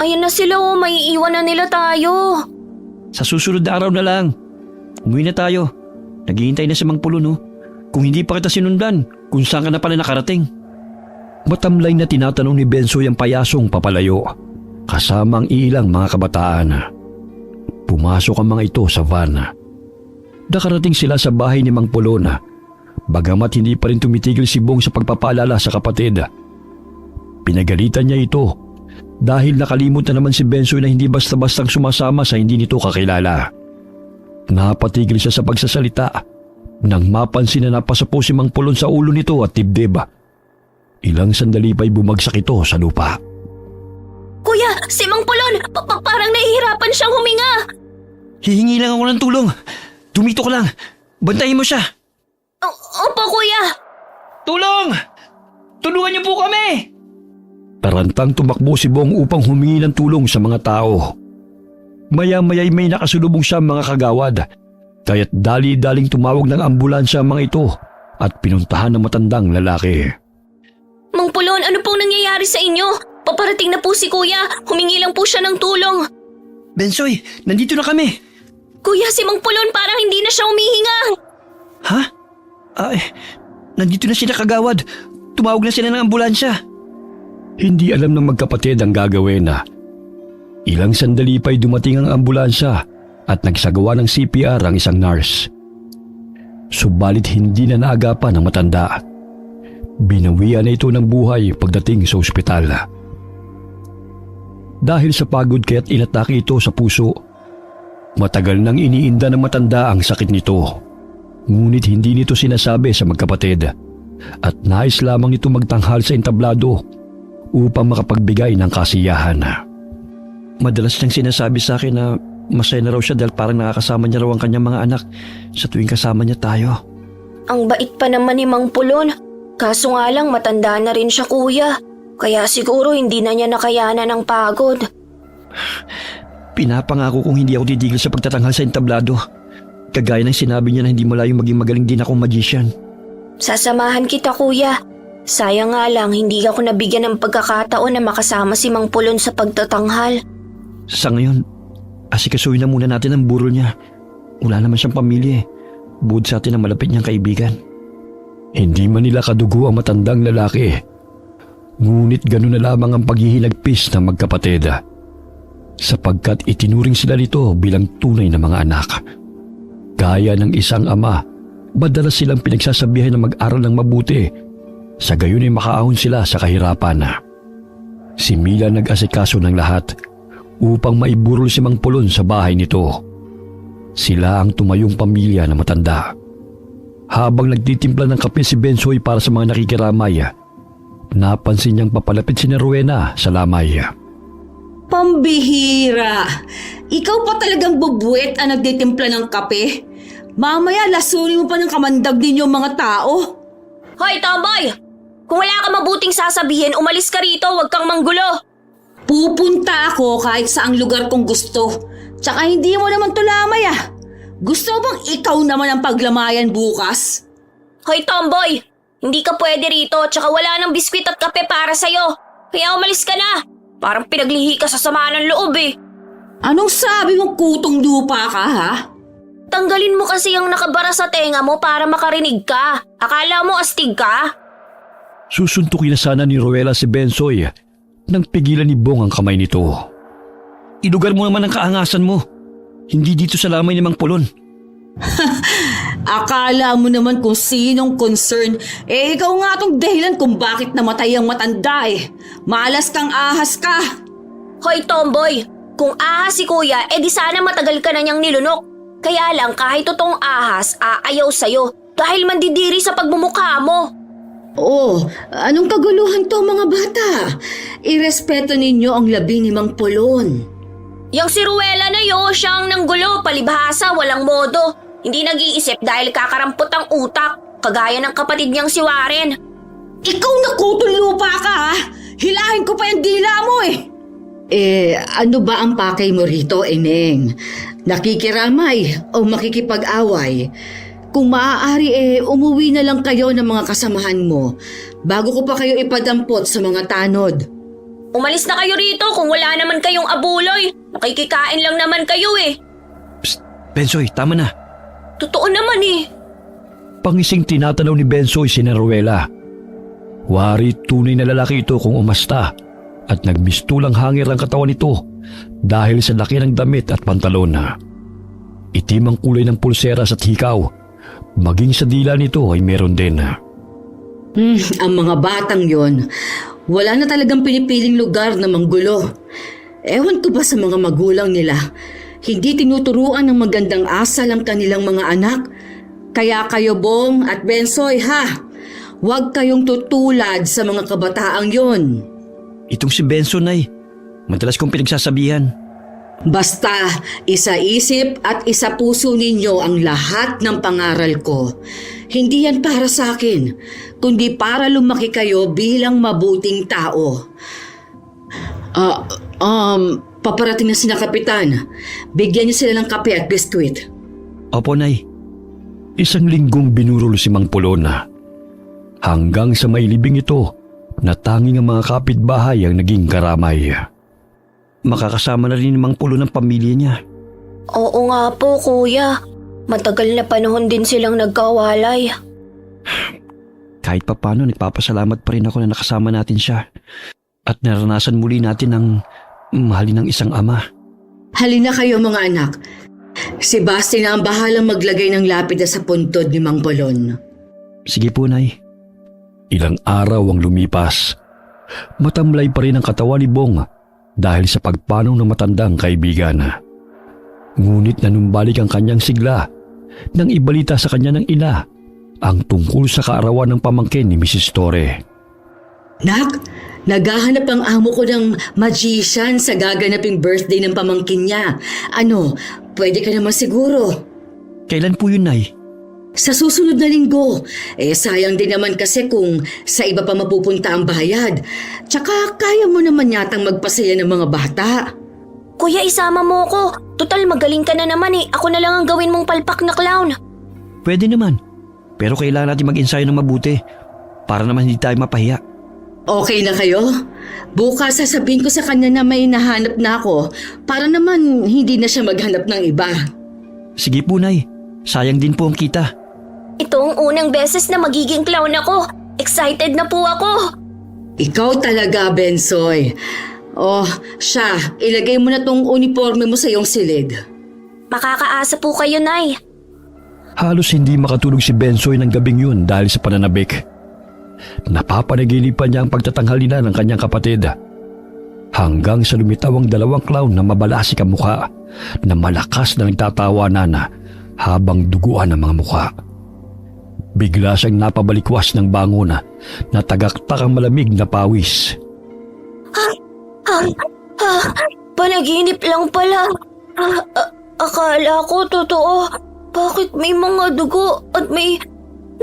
Ayun na sila oh, may iwan na nila tayo. Sa susunod na araw na lang. Umuwi na tayo. Naghihintay na si Mang Pulon, no? Kung hindi pa kita sinundan, kung saan ka na pala nakarating. Matamlay na tinatanong ni Bensoy ang payasong papalayo, kasama ang ilang mga kabataan. Pumasok ang mga ito sa van. Nakarating sila sa bahay ni Mang Pulon, bagamat hindi pa rin tumitigil si Bong sa pagpapaalala sa kapatid. Pinagalitan niya ito dahil nakalimot na naman si Bensoy na hindi basta-bastang sumasama sa hindi nito kakilala. Napatigil siya sa pagsasalita nang mapansin na napasapo si Mang Pulon sa ulo nito at dibdib. Ilang sandali pa'y bumagsak ito sa lupa. Kuya, si Mang Pulon, parang nahihirapan siyang huminga. Hihingi lang ako ng tulong. Tumito ka lang. Bantayin mo siya. Opo, kuya. Tulong! Tulungan niyo po kami! Tarantang tumakbo si Bong upang humingi ng tulong sa mga tao. Maya-maya'y may nakasulubong siya mga kagawad, kaya't dali-daling tumawag ng ambulansya ang mga ito at pinuntahan ng matandang lalaki. Mang Pulon, ano pong nangyayari sa inyo? Paparating na po si kuya. Humingi lang po siya ng tulong. Bensoy, nandito na kami. Kuya, si Mang Pulon parang hindi na siya humihinga. Ha? Ay, nandito na sila kagawad. Tumawag na sila ng ambulansya. Hindi alam ng magkapatid ang gagawin na. Ilang sandali pa'y dumating ang ambulansya at nagsagawa ng CPR ang isang nurse. Subalit hindi na naagapan ng matanda. Binawian na ito ng buhay pagdating sa ospital. Dahil sa pagod kaya't inatake ito sa puso. Matagal nang iniinda ng matanda ang sakit nito. Ngunit hindi nito sinasabi sa magkapatid at nais lamang nito magtanghal sa entablado upang makapagbigay ng kasiyahan. Madalas niyang sinasabi sa akin na masaya na raw siya dahil parang nakakasama niya raw ang kanyang mga anak sa tuwing kasama niya tayo. Ang bait pa naman ni Mang Pulon. Kaso nga lang matanda na rin siya, kuya. Kaya siguro hindi na niya nakayanan ng pagod. Pinapangako kong hindi ako titigil sa pagtatanghal sa entablado. Kagaya ng sinabi niya na hindi malayong maging magaling din akong magician. Sasamahan kita, kuya. Sayang nga lang hindi ako nabigyan ng pagkakataon na makasama si Mang Pulon sa pagtatanghal. Sa ngayon, asikasuhin na muna natin ang burol niya. Wala naman siyang pamilya eh. Bukod sa atin ang malapit niyang kaibigan. Hindi man nila kadugo ang matandang lalaki. Ngunit gano'n na lamang ang paghihinagpis ng magkapatid. Sapagkat itinuring sila nito bilang tunay na mga anak. Gaya ng isang ama, madalas silang pinagsasabihan na mag-aral ng mabuti. Sa gayon ay makaahon sila sa kahirapan. Si Mila nag-asikaso ng lahat upang maiburol si Mang Pulon sa bahay nito. Sila ang tumayong pamilya na matanda. Habang nagtitimpla ng kape si Bensoy para sa mga nakikiramay, napansin niyang papalapit si Rowena sa lamay. Pambihira! Ikaw pa talagang bubuet ang nagtitimpla ng kape? Mamaya lasunin mo pa ng kamandag din yung mga tao. Hoy, tomboy! Kung wala ka mabuting sasabihin, umalis ka rito, huwag kang manggulo. Pupunta ako kahit saang lugar kong gusto. Tsaka hindi mo naman tulamay ah. Gusto bang ikaw naman ang paglamayan bukas? Hoy, tomboy! Hindi ka pwede rito, tsaka wala nang biskwit at kape para sa'yo. Kaya umalis ka na. Parang pinaglihi ka sa sama ng loob eh. Anong sabi mong kutong lupa ka ha? Tanggalin mo kasi yung nakabara sa tenga mo para makarinig ka. Akala mo astig ka? Susuntukin na sana ni Rowena si Bensoy nang pigilan ni Bong ang kamay nito. Ilugar mo naman ang kaangasan mo. Hindi dito sa lamay ni Mang Pulon. Akala mo naman kung sinong concern. Ikaw nga tong dahilan kung bakit namatay ang matanda eh. Malas kang ahas ka. Hoy, tomboy! Kung ahas si kuya, edi sana matagal ka na niyang nilunok. Kaya lang kahit totoong ahas, aayaw sa'yo dahil mandidiri sa pagmumukha mo. Oh, anong kaguluhan to mga bata? Irespeto ninyo ang labi ni Mang Pulon. Yang si Ruela na yun, siyang nanggulo, palibhasa, walang modo. Hindi nag-iisip dahil kakarampot ang utak, kagaya ng kapatid niyang si Warren. Ikaw na kutong lupa ka ha? Hilahin ko pa yung dila mo eh. Ano ba ang pakay mo rito, Eneng? Nakikiramay o makikipag-away? Kung maaari umuwi na lang kayo ng mga kasamahan mo bago ko pa kayo ipadampot sa mga tanod. Umalis na kayo rito kung wala naman kayong abuloy. Nakikikain lang naman kayo eh. Psst, Bensoy, tama na. Totoo naman eh. Pangising tinatanaw ni Bensoy si Ruela. Wari tunay na lalaki ito kung umasta at nagmistulang hangir ang katawan nito dahil sa laki ng damit at pantalon. Itim ang kulay ng pulseras at hikaw. Maging sa dila nito ay meron din. Ang mga batang yon, wala na talagang pinipiling lugar na manggulo. Ewan ko ba sa mga magulang nila, hindi tinuturuan ng magandang asal ang kanilang mga anak. Kaya kayo, Bong at Bensoy, huwag kayong tutulad sa mga kabataang yon. Itong si Benson ay madalas kong pinagsasabihan. Basta isa isip at isa puso ninyo ang lahat ng pangaral ko. Hindi yan para sa akin, kundi para lumaki kayo bilang mabuting tao. Paparating na sina Kapitan. Bigyan niyo sila ng kape at biskwit. Opo, Nay. Isang linggong binurol si Mang Pulon. Hanggang sa mailibing ito na tanging ang mga kapitbahay ang naging karamay. Makakasama na rin ni Mang Pulon ng pamilya niya. Oo nga po, kuya. Matagal na panahon din silang nagkawalay. Kahit papano, nagpapasalamat pa rin ako na nakasama natin siya. At naranasan muli natin ang mahalin ng isang ama. Halina kayo mga anak. Si Basti na ang bahalang maglagay ng lapida sa puntod ni Mang Pulon. Sige po, Nay. Ilang araw ang lumipas. Matamlay pa rin ang katawan ni Bong dahil sa pagpanaw ng matandang kaibigan. Ngunit nanumbalik ang kanyang sigla nang ibalita sa kanya ng ina ang tungkol sa kaarawan ng pamangkin ni Mrs. Torre. Nak, naghahanap ang amo ko ng magician sa gaganaping birthday ng pamangkin niya. Ano, pwede ka naman siguro. Kailan po yun, Nay? Sa susunod na linggo. Sayang din naman kasi kung sa iba pa mapupunta ang bayad. Tsaka kaya mo naman yatang magpasaya ng mga bata. Kuya, isama mo ko. Total, magaling ka na naman eh. Ako na lang ang gawin mong palpak na clown. Pwede naman. Pero kailangan natin mag-ensayo ng mabuti para naman hindi tayo mapahiya. Okay na kayo? Bukas sasabihin ko sa kanya na may nahanap na ako para naman hindi na siya maghanap ng iba. Sige po, Nay. Sayang din po ang kita. Ito ang unang beses na magiging clown ako. Excited na po ako. Ikaw talaga, Bensoy. Siya, ilagay mo na tong uniforme mo sa iyong silid. Makakaasa po kayo, Nay. Halos hindi makatulog si Bensoy ng gabing yun dahil sa pananabik. Napapanaginipan niya ang pagtatanghal nila ng kanyang kapatid. Hanggang sa lumitaw ang dalawang clown na mabalasik ang mukha na malakas na nagtatawanan habang duguan ang mga mukha. Bigla siyang napabalikwas ng bangon na tagaktak ang malamig na pawis. Panaginip lang pala. Akala ko totoo. Bakit may mga dugo at may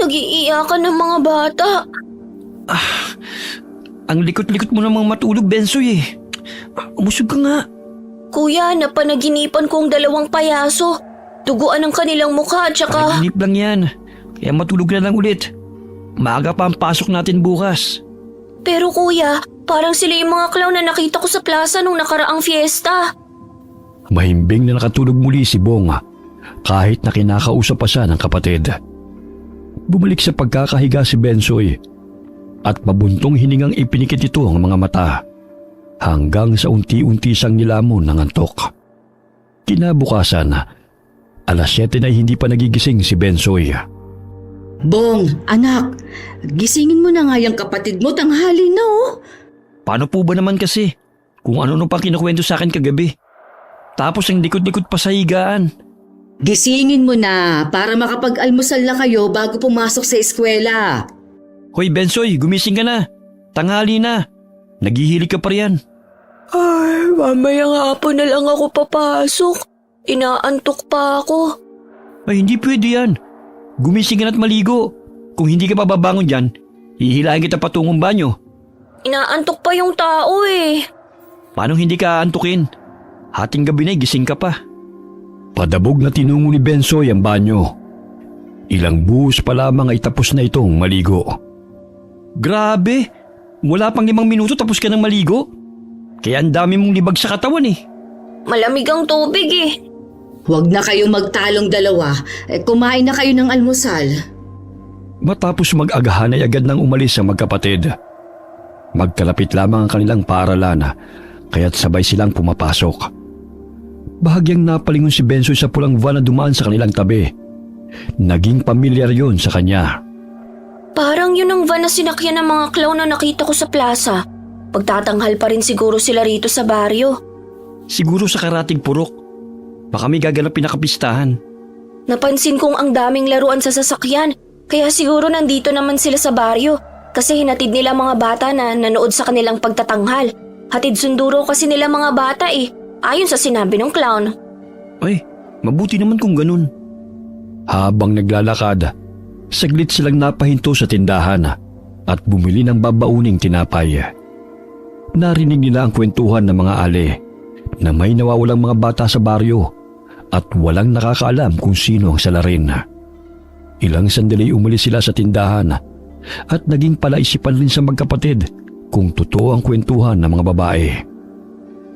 nag-iiyakan ng mga bata? Ang likot-likot mo namang matulog, Bensoy eh. Umusog ka nga. Kuya, napanaginipan kong dalawang payaso. Duguan ang kanilang mukha at saka... Panaginip lang yan. Kaya matulog na lang ulit. Maaga pa ang pasok natin bukas. Pero kuya, parang sila yung mga clown na nakita ko sa plaza nung nakaraang fiesta. Mahimbing na nakatulog muli si Bong kahit na kinakausap pa siya ng kapatid. Bumalik sa pagkakahiga si Bensoy at mabuntong hiningang ipinikit ito ang mga mata hanggang sa unti-unti siyang nilamon ng antok. Kinabukasan, alas 7 na hindi pa nagigising si Bensoy. Bong, anak, gisingin mo na nga yung kapatid mo, tanghali na Paano po ba naman kasi? Kung ano nung pang kinukwento sa akin kagabi. Tapos ang likod-likod pa sa higaan. Gisingin mo na para makapag-almusal na kayo bago pumasok sa eskwela. Hoy Bensoy, gumising ka na. Tanghali na. Naghihilig ka pa riyan. Ay, mamaya nga po na lang ako papasok. Inaantok pa ako. Ay, hindi pwede yan. Gumising ka na't maligo. Kung hindi ka pababangon dyan, hihilahin kita patungong banyo. Inaantok pa yung tao eh. Paano hindi ka aantukin? Hating gabi na gising ka pa. Padabog na tinungo ni Bensoy ang banyo. Ilang buhos pa lamang ay tapos na itong maligo. Grabe! Wala pang 5 minuto tapos ka nang maligo? Kaya ang dami mong libag sa katawan eh. Malamig ang tubig eh. Huwag na kayong magtalong dalawa. Kumain na kayo ng almusal. Matapos mag-agahan ay agad nang umalis ang magkapatid. Magkalapit lamang ang kanilang paaralan, kaya't sabay silang pumapasok. Bahagyang napalingon si Bensoy sa pulang van na dumaan sa kanilang tabi. Naging pamilyar yun sa kanya. Parang yun ang van na sinakyan ng mga clown na nakita ko sa plaza. Pagtatanghal pa rin siguro sila rito sa baryo. Siguro sa karating purok. Baka may gaganapin na kapistahan. Napansin kong ang daming laruan sa sasakyan, kaya siguro nandito naman sila sa baryo kasi hinatid nila mga bata na nanood sa kanilang pagtatanghal. Hatid sunduro kasi nila mga bata eh, ayon sa sinabi ng clown. Ay, mabuti naman kung ganun. Habang naglalakad, saglit silang napahinto sa tindahan at bumili ng babauning tinapay. Narinig nila ang kwentuhan ng mga ale na may nawawalang mga bata sa baryo at walang nakakaalam kung sino ang salarin. Ilang sandali umalis sila sa tindahan at naging palaisipan rin sa magkapatid kung totoo ang kwentuhan ng mga babae.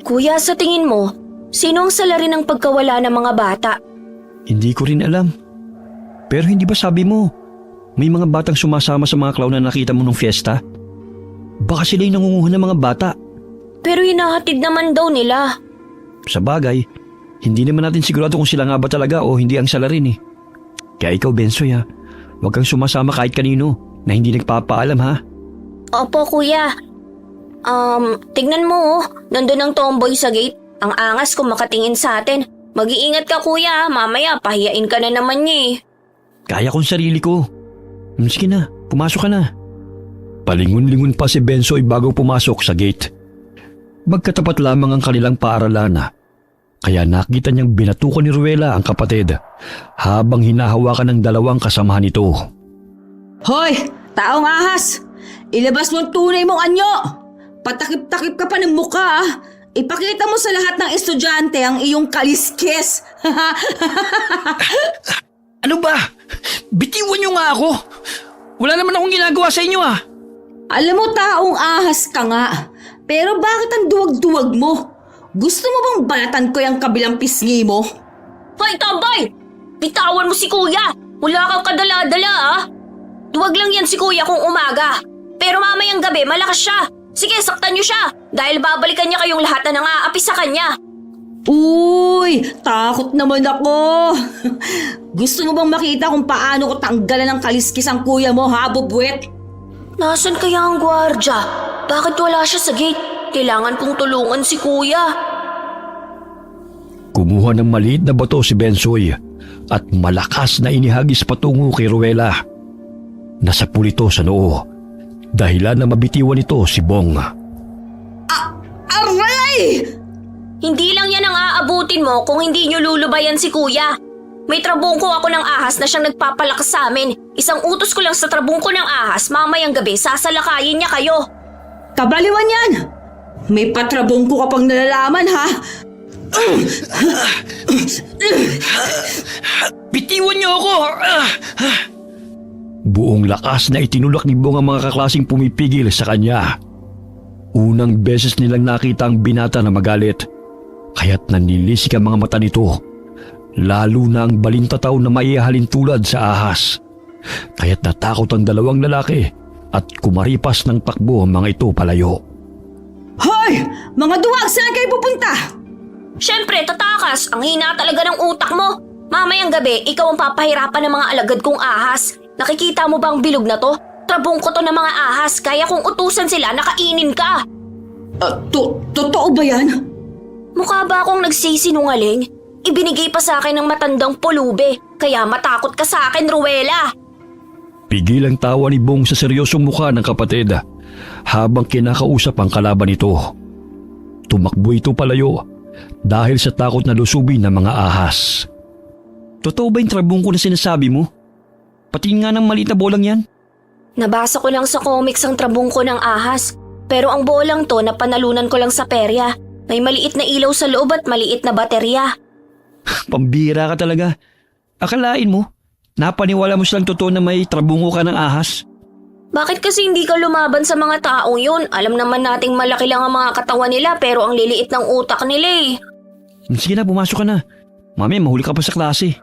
Kuya, sa tingin mo, sino ang salarin ng pagkawala ng mga bata? Hindi ko rin alam. Pero hindi ba sabi mo, may mga batang sumasama sa mga clown na nakita mo nung fiesta? Baka sila yung nangunguha ng mga bata. Pero hinahatid naman daw nila. Sa bagay, hindi naman natin sigurado kung sila nga ba talaga o hindi ang salarin eh. Kaya ikaw, Bensoy ha, huwag kang sumasama kahit kanino na hindi nagpapaalam ha. Opo, kuya. Tignan mo oh, nandun ang tomboy sa gate. Ang angas kung makatingin sa atin. Mag-iingat ka kuya, mamaya pahiyain ka na naman niya eh. Kaya kong sarili ko. Sige na, pumasok ka na. Palingon-lingon pa si Bensoy bago pumasok sa gate. Magkatapat lamang ang kanilang paaralan, kaya nakita niyang binatukan ni Ruela ang kapatid habang hinahawakan ng dalawang kasamahan nito. Hoy! Taong ahas! Ilabas mo ang tunay mong anyo! Patakip-takip ka pa ng mukha ah! Ipakita mo sa lahat ng estudyante ang iyong kaliskis! Ano ba? Bitiwan niyo nga ako. Wala naman akong ginagawa sa inyo ah. Alam mo, taong ahas ka nga. Pero bakit ang duwag-duwag mo? Gusto mo bang balatan ko yung kabilang pisngi mo? Hoy, tomboy! Bitawan mo si kuya! Wala kang kadala-dala ah! Duwag lang yan si kuya kung umaga. Pero mamayang gabi malakas siya. Sige, saktan niyo siya dahil babalikan niya kayong lahat na nangaapi sa kanya. Uy! Takot naman ako! Gusto mo bang makita kung paano ko tanggalan ng kaliskis ang kuya mo, ha, Bubwet? Nasaan kaya ang gwardya? Bakit wala siya sa gate? Kailangan kong tulungan si kuya. Kumuha ng maliit na bato si Bensoy at malakas na inihagis patungo kay Ruela. Nasapul ito sa noo, dahilan na mabitiwan ito si Bong. Aray! Hindi lang yan ang aabutin mo kung hindi niyo lulubayan si kuya. May trabungko ako ng ahas na siyang nagpapalakas sa amin. Isang utos ko lang sa trabungko ng ahas, mamayang gabi sasalakayin niya kayo. Kabaliwan yan! May patrabong ko ka pang nalalaman, ha? Bitiwan niyo ako! Buong lakas na itinulak ni Bong ang mga kaklasing pumipigil sa kanya. Unang beses nilang nakita ang binata na magalit, kaya't nanilisik ang mga mata nito. Lalo na ang balintataw na maihalin tulad sa ahas. Kaya't natakot ang dalawang lalaki at kumaripas ng takbo ang mga ito palayo. Hoy! Mga duwag, saan kayo pupunta? Siyempre, tatakas. Ang hina talaga ng utak mo. Mamayang gabi, ikaw ang papahirapan ng mga alagad kong ahas. Nakikita mo ba ang bilog na to? Trabungko to ng mga ahas, kaya kung utusan sila, nakainin ka. Totoo ba yan? Mukha ba akong nagsisinungaling? Ibinigay pa sa akin ng matandang pulube, kaya matakot ka sa akin, Ruela. Pigil ang tawa ni Bong sa seryosong mukha ng kapatid habang kinakausap ang kalaban nito. Tumakbo ito palayo dahil sa takot na lusubin ng mga ahas. Totoo ba yung trabungko na sinasabi mo? Pati nga ng maliit na bolang yan? Nabasa ko lang sa comics ang trabungko ng ahas, pero ang bolang to napanalunan ko lang sa perya. May maliit na ilaw sa loob at maliit na baterya. Pambira ka talaga. Akalain mo, napaniwala mo silang totoo na may trabungo ka ng ahas? Bakit kasi hindi ka lumaban sa mga taong yun? Alam naman nating malaki lang ang mga katawan nila pero ang liliit ng utak nila eh. Sige na, pumasok ka na. Mami, mahuli ka pa sa klase.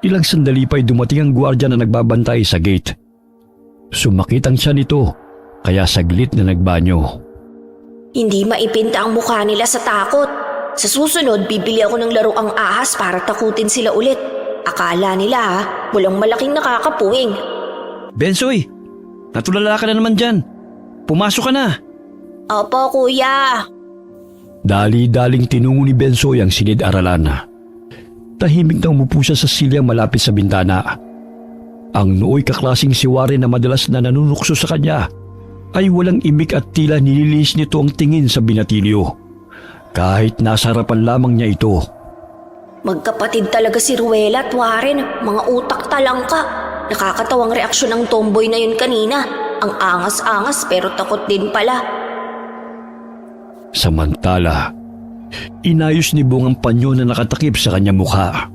Ilang sandali pa'y dumating ang gwardiya na nagbabantay sa gate. Sumakit ang siya nito, kaya saglit na nagbanyo. Hindi maipinta ang mukha nila sa takot. Sa susunod, bibili ako ng laruang ahas para takutin sila ulit. Akala nila walang malaking nakakapuwing. Bensoy, natulala ka na naman dyan. Pumasok ka na. Opo, kuya. Dali-daling tinungo ni Bensoy ang silid-aralan. Tahimik na umupo siya sa silya malapit sa bintana. Ang nooy kaklasing si Warren na madalas na nanunukso sa kanya ay walang imik at tila nililis nito ang tingin sa binatilyo. Kahit nasa harapan lamang niya ito. Magkapatid talaga si Ruela at Warren. Mga utak talangka. Nakakatawang reaksyon ng tomboy na yun kanina. Ang angas-angas pero takot din pala. Samantala, inayos ni Bong ang panyo na nakatakip sa kanyang mukha.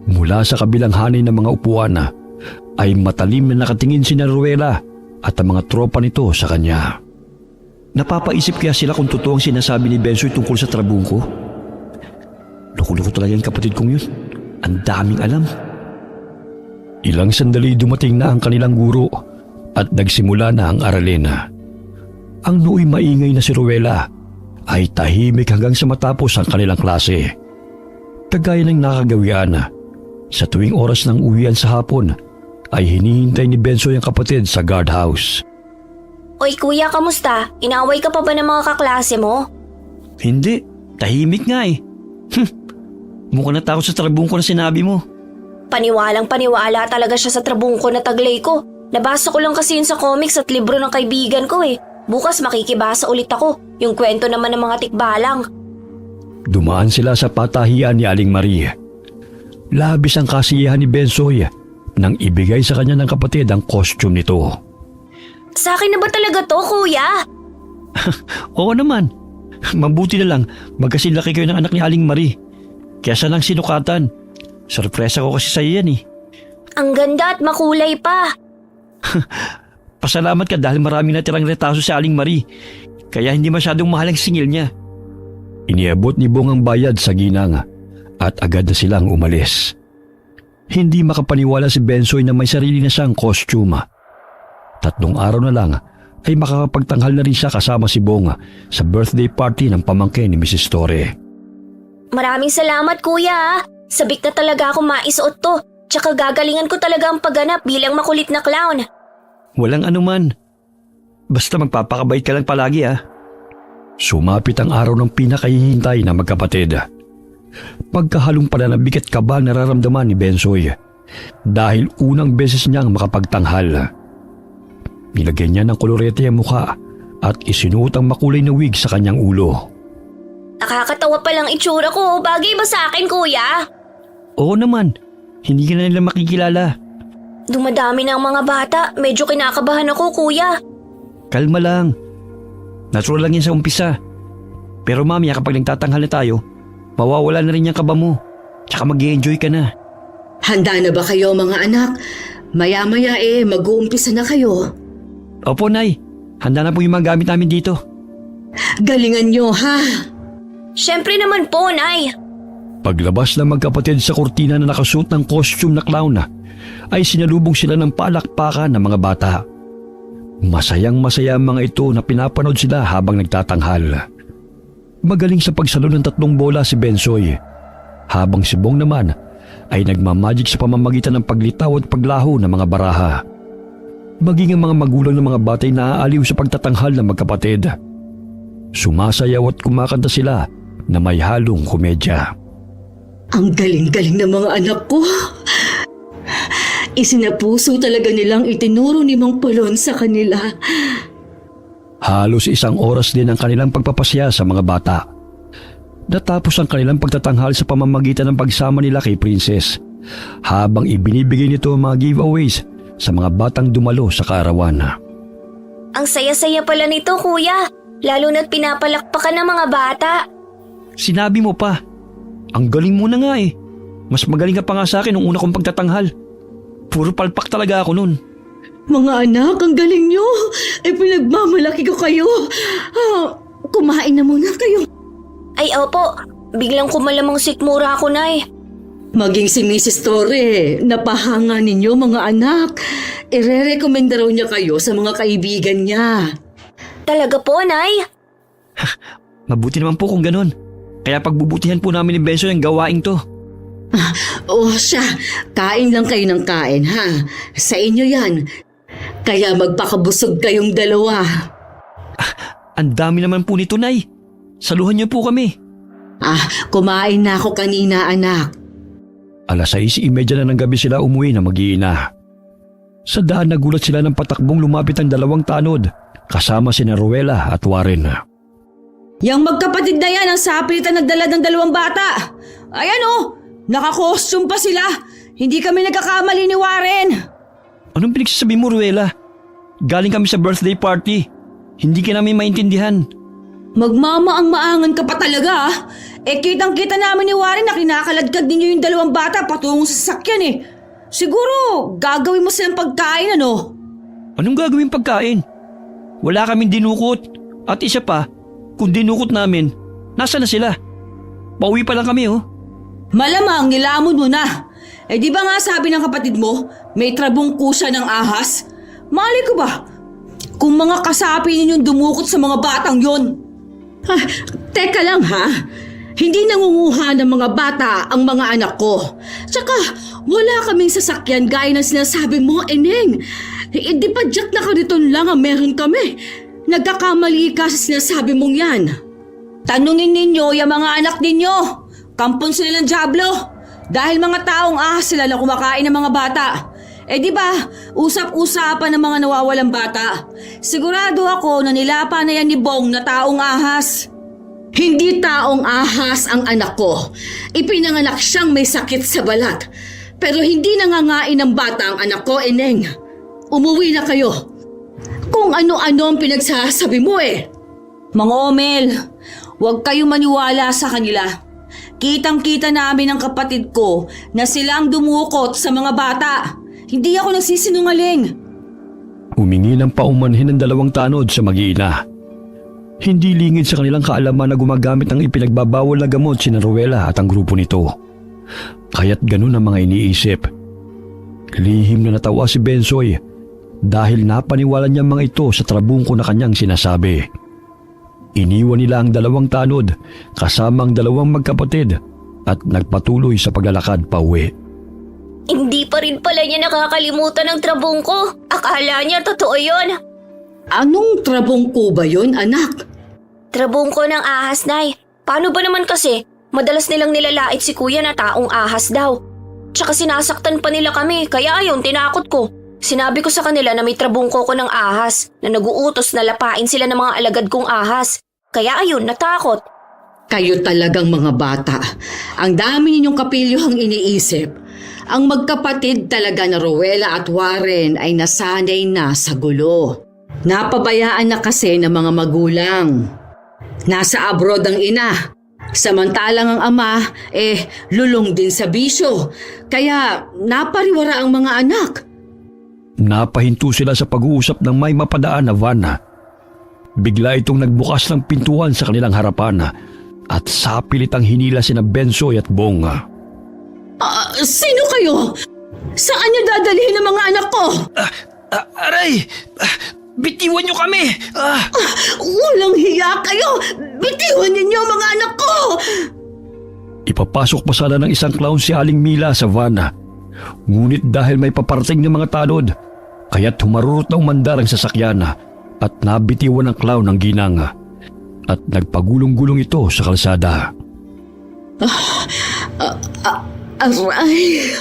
Mula sa kabilang hanay ng mga upuan ay matalim na nakatingin si Ruela at ang mga tropa nito sa kanya. Napapaisip kaya sila kung totoo ang sinasabi ni Bensoy tungkol sa trabungko? Loko-loko talaga yung kapatid kong yun. Ang daming alam. Ilang sandali dumating na ang kanilang guro at nagsimula na ang aralin. Ang nooy maingay na si Ruela ay tahimik hanggang sa matapos ang kanilang klase. Kagaya ng nakagawian, sa tuwing oras ng uwian sa hapon ay hinihintay ni Bensoy ang kapatid sa guardhouse. Oy kuya, kamusta? Inaway ka pa ba ng mga kaklase mo? Hindi, tahimik nga eh. Mukhang natakot sa trabungko na sinabi mo. Paniwalang paniwala talaga siya sa trabungko na taglay ko. Nabasa ko lang kasi yun sa comics at libro ng kaibigan ko eh. Bukas makikibasa ulit ako. Yung kwento naman ng mga tikbalang. Dumaan sila sa patahian ni Aling Marie. Labis ang kasiyahan ni Bensoy nang ibigay sa kanya ng kapatid ang costume nito. Sa akin na ba talaga to, kuya? Oo naman. Mabuti na lang, magkasilaki kayo ng anak ni Aling Marie. Kaya siya lang sinukatan. Sorpresa ko kasi sa'yo yan eh. Ang ganda at makulay pa. Pasalamat ka dahil maraming natirang retaso si Aling Marie. Kaya hindi masyadong mahal ang singil niya. Iniabot ni Bong ang bayad sa ginang at agad na silang umalis. Hindi makapaniwala si Bensoy na may sarili na siyang costume. 3 araw na lang ay makakapagtanghal na rin siya kasama si Bong sa birthday party ng pamangkin ni Mrs. Torre. Maraming salamat, kuya. Sabik na talaga ako maisuot to. Tsaka gagalingan ko talaga ang pagganap bilang makulit na clown. Walang anuman. Basta magpapakabait ka lang palagi ah. Sumapit ang araw ng pinakahihintay na magkapatid. Pagkahalong pananabik at kaba nararamdaman ni Bensoy dahil unang beses niyang makapagtanghal. Nilagyan niya ng kolorete ang mukha at isinuot ang makulay na wig sa kanyang ulo. Nakakatawa palang itsura ko. Bagay ba sa akin, kuya? Oo naman. Hindi ka na nila makikilala. Dumadami na ang mga bata. Medyo kinakabahan ako, kuya. Kalma lang. Natural lang yan sa umpisa. Pero mamaya kapag nagtatanghal na tayo, mawawala na rin yung kaba mo. Tsaka mag-i-enjoy ka na. Handa na ba kayo mga anak? Maya-maya mag-uumpisa na kayo. Opo, Nay. Handa na po yung mga gamit namin dito. Galingan nyo, ha? Siyempre naman po, Nay. Paglabas ng magkapatid sa kurtina na nakasuot ng costume na clown ay sinalubong sila ng palakpakan ng mga bata. Masayang-masaya ang mga ito na pinapanood sila habang nagtatanghal. Magaling sa pagsalo ng 3 bola si Bensoy, habang si Bong naman ay nagmamagic sa pamamagitan ng paglitaw at paglaho ng mga baraha. Maging ang mga magulang ng mga bata ay naaaliw sa pagtatanghal ng magkapatid. Sumasayaw at kumakanta sila na may halong komedya. Ang galing-galing ng mga anak ko. Isinapuso talaga nilang itinuro ni Mang Polon sa kanila. Halos 1 oras din ang kanilang pagpapasya sa mga bata. Natapos ang kanilang pagtatanghal sa pamamagitan ng pagsama nila kay Princess, habang ibinibigay nito ang mga giveaways sa mga batang dumalo sa kaarawan. Ang saya-saya pala nito, kuya. Lalo na't pinapalakpakan ng mga bata. Sinabi mo pa. Ang galing mo na nga eh. Mas magaling ka pa nga sa akin nung una kong pagtatanghal. Puro palpak talaga ako nun. Mga anak, ang galing nyo. Pinagmamalaki ko kayo. Kumain na muna kayo. Ay opo, biglang kumalamang sikmura ako, Nay. Maging si Mrs. Torre, napahanga ninyo mga anak. Ire-recommenda raw niya kayo sa mga kaibigan niya. Talaga po, Nay? Mabuti naman po kung ganun. Kaya pagbubutihan po namin ni Benso yung gawaing to. Siya, kain lang kayo ng kain ha. Sa inyo yan. Kaya magpakabusog kayong dalawa. Ang dami naman po nito, Nay. Saluhan niyo po kami. Kumain na ako kanina anak. 6:30 na ng gabi sila umuwi na mag-iina. Sa daan nagulat sila ng patakbong lumapit ang 2 tanod kasama sina Ruela at Warren. Yang magkapatid na yan ang sapilitan nagdala ng 2 bata. Ayan naka-costume pa sila. Hindi kami nagkakamali ni Warren. Anong pinagsasabi mo, Ruela? Galing kami sa birthday party. Hindi ka namin maintindihan. Magmamaang-maangan ka pa talaga kitang-kita namin ni Warren na kinakaladkad ninyo yung 2 bata patungong sa sasakyan Siguro, gagawin mo silang pagkain Anong gagawin pagkain? Wala kaming dinukot. At isa pa, kung dinukot namin, nasa na sila? Pauwi pa lang kami Malamang nilamon mo na. Di ba nga sabi ng kapatid mo, may trabungko siya ng ahas? Mali ko ba? Kung mga kasapi ninyong dumukot sa mga batang yon. Teka lang ha. Hindi nangunguha ng mga bata ang mga anak ko. Tsaka wala kaming sasakyan gaya ng sinasabi mo, Eneng. Di pa jack na kariton lang ang meron kami. Nagkakamali ka sa sinasabi mong yan. Tanungin ninyo yung mga anak ninyo. Kampon sila ng Diablo. Dahil mga taong ahas sila na kumakain ng mga bata. Di ba, usap-usapan ng mga nawawalang bata. Sigurado ako na nilapa na yan ni Bong na taong ahas. Hindi taong ahas ang anak ko. Ipinanganak siyang may sakit sa balat. Pero hindi nangangain ng bata ang anak ko, Eneng. Umuwi na kayo. Kung ano-ano ang pinagsasabi mo Mga Omel, huwag kayong maniwala sa kanila. Kitang-kita namin ang kapatid ko na silang dumukot sa mga bata. Hindi ako nagsisinungaling. Humingi ng paumanhin ng 2 tanod sa mag-iina. Hindi lingid sa kanilang kaalaman na gumagamit ng ipinagbabawal na gamot sina Ruela at ang grupo nito. Kaya't ganun ang mga iniisip. Lihim na natawa si Bensoy dahil napaniwala niya mga ito sa trabungko na kanyang sinasabi. Iniwan nila ang 2 tanod kasama ang 2 magkapatid at nagpatuloy sa paglalakad pa uwi. Hindi pa rin pala niya nakakalimutan ng trabungko. Akala niya totoo yon. Anong trabungko ba yun, anak? Trabungko ng ahas, Nay. Paano ba naman kasi? Madalas nilang nilalait si kuya na taong ahas daw. Tsaka sinasaktan pa nila kami, kaya ayun, tinakot ko. Sinabi ko sa kanila na may trabungko ko ng ahas, na naguutos na lapain sila ng mga alagad kong ahas. Kaya ayun, natakot. Kayo talagang mga bata. Ang dami ninyong kapilyohang iniisip. Ang magkapatid talaga na Ruela at Warren ay nasanay na sa gulo. Napabayaan na kasi ng mga magulang. Nasa abroad ang ina. Samantalang ang ama, lulong din sa bisyo. Kaya napariwara ang mga anak. Napahinto sila sa pag-uusap ng may mapadaan na van. Bigla itong nagbukas ng pintuan sa kanilang harapan at sapilitang hinila sina Bensoy at Bong. Sino kayo? Saan niyo dadalhin ang mga anak ko? Aray! Bitiwan niyo kami! Walang hiya kayo! Bitiwan ninyo ang mga anak ko! Ipapasok pa sana ng isang clown si Aling Mila sa van. Ngunit dahil may paparating ng mga tanod, kaya't humarurot na umandar ang sasakyan at nabitiwan ng clown ang ginang at nagpagulong-gulong ito sa kalsada. Aray!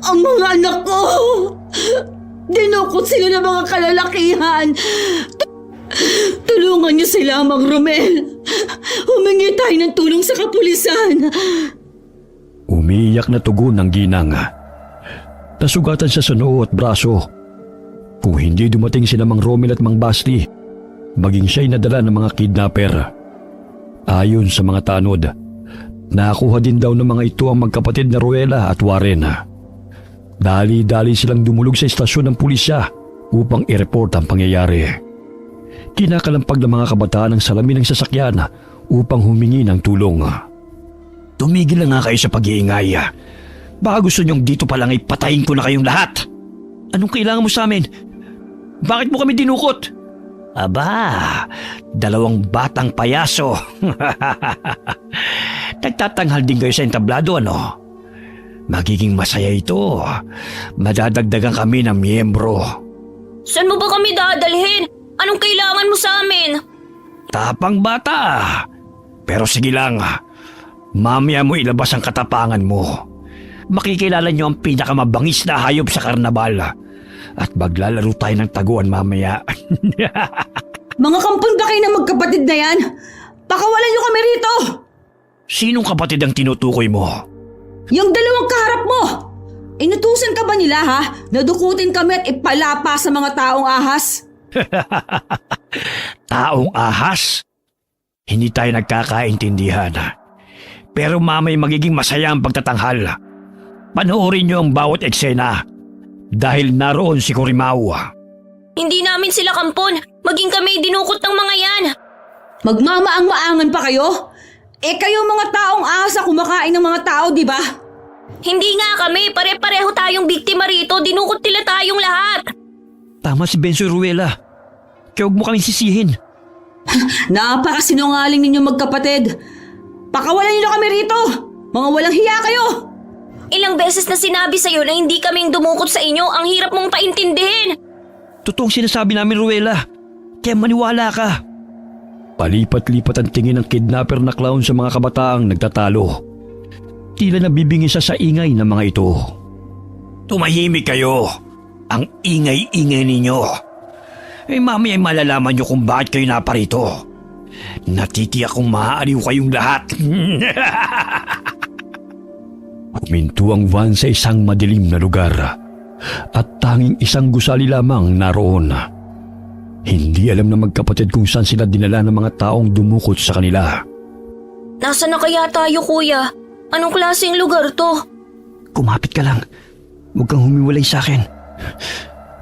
Ang mga anak ko! Dinukot sila ng mga kalalakihan! Tulungan niyo sila, Mang Romel! Humingi tayo ng tulong sa kapulisan! Umiiyak na tugon ng ginang. Nasugatan siya sa noo at braso. Kung hindi dumating sila Mang Romel at Mang Basti, maging siya'y nadala ng mga kidnapper. Ayon sa mga tanod, nakuha din daw ng mga ito ang magkapatid na Ruela at Warren. Dali-dali silang dumulog sa istasyon ng pulisya upang i-report ang pangyayari. Kinakalampag ng mga kabataan ang salamin ng sasakyan upang humingi ng tulong. Tumigil na nga kayo sa pag-iingay. Baka gusto niyong dito pa lang ay patayin ko na kayong lahat. Anong kailangan mo sa amin? Bakit mo kami dinukot? Aba, 2 batang payaso. Nagtatanghal din kayo sa entablado, ano? Magiging masaya ito. Madadagdagan kami ng miyembro. Saan mo ba kami dadalhin? Anong kailangan mo sa amin? Tapang bata. Pero sige lang, mamaya mo ilabas ang katapangan mo. Makikilala niyo ang pinakamabangis na hayop sa karnabal. At maglalaro tayo ng taguan mamaya. Mga kampon ba kayo na magkapatid na yan? Pakawalan niyo kami rito! Sinong kapatid ang tinutukoy mo? Yung 2 kaharap mo! Inutusan ka ba nila ha? Nadukutin kami at ipalapa sa mga taong ahas? Taong ahas? Hindi tayo nagkakaintindihan. Pero mamay magiging masaya ang pagtatanghal. Panoorin niyo ang bawat eksena. Dahil naroon si Kurimao. Hindi namin sila kampon. Maging kami dinukot ng mga yan. Magmamaang-maangan pa kayo? Kayo mga taong ahas na kumakain ng mga tao, di ba? Hindi nga kami. Pare-pareho tayong biktima rito. Dinukot nila tayong lahat. Tama si Bensoy Ruela. Kaya huwag mo kaming sisihin. Napakasinungaling ninyo magkapatid. Pakawalan niyo na kami rito! Mga walang hiya kayo! Ilang beses na sinabi sa'yo na hindi kaming dumukot sa inyo. Ang hirap mong paintindihin. Totoong sinasabi namin, Ruela. Kaya maniwala ka. Palipat-lipat ang tingin ng kidnapper na clown sa mga kabataang nagtatalo. Tila nabibingisa sa ingay ng mga ito. Tumahimik kayo. Ang ingay-ingay ninyo. Mamaya malalaman niyo kung bakit kayo naparito. Natitiyak kong maaaliw kayong lahat. Huminto ang van sa isang madilim na lugar at tanging isang gusali lamang naroon. Hindi alam na magkapatid kung saan sila dinala ng mga taong dumukot sa kanila. Nasaan na kaya tayo, kuya? Anong klaseng lugar to? Kumapit ka lang. Huwag kang humiwalay sa akin.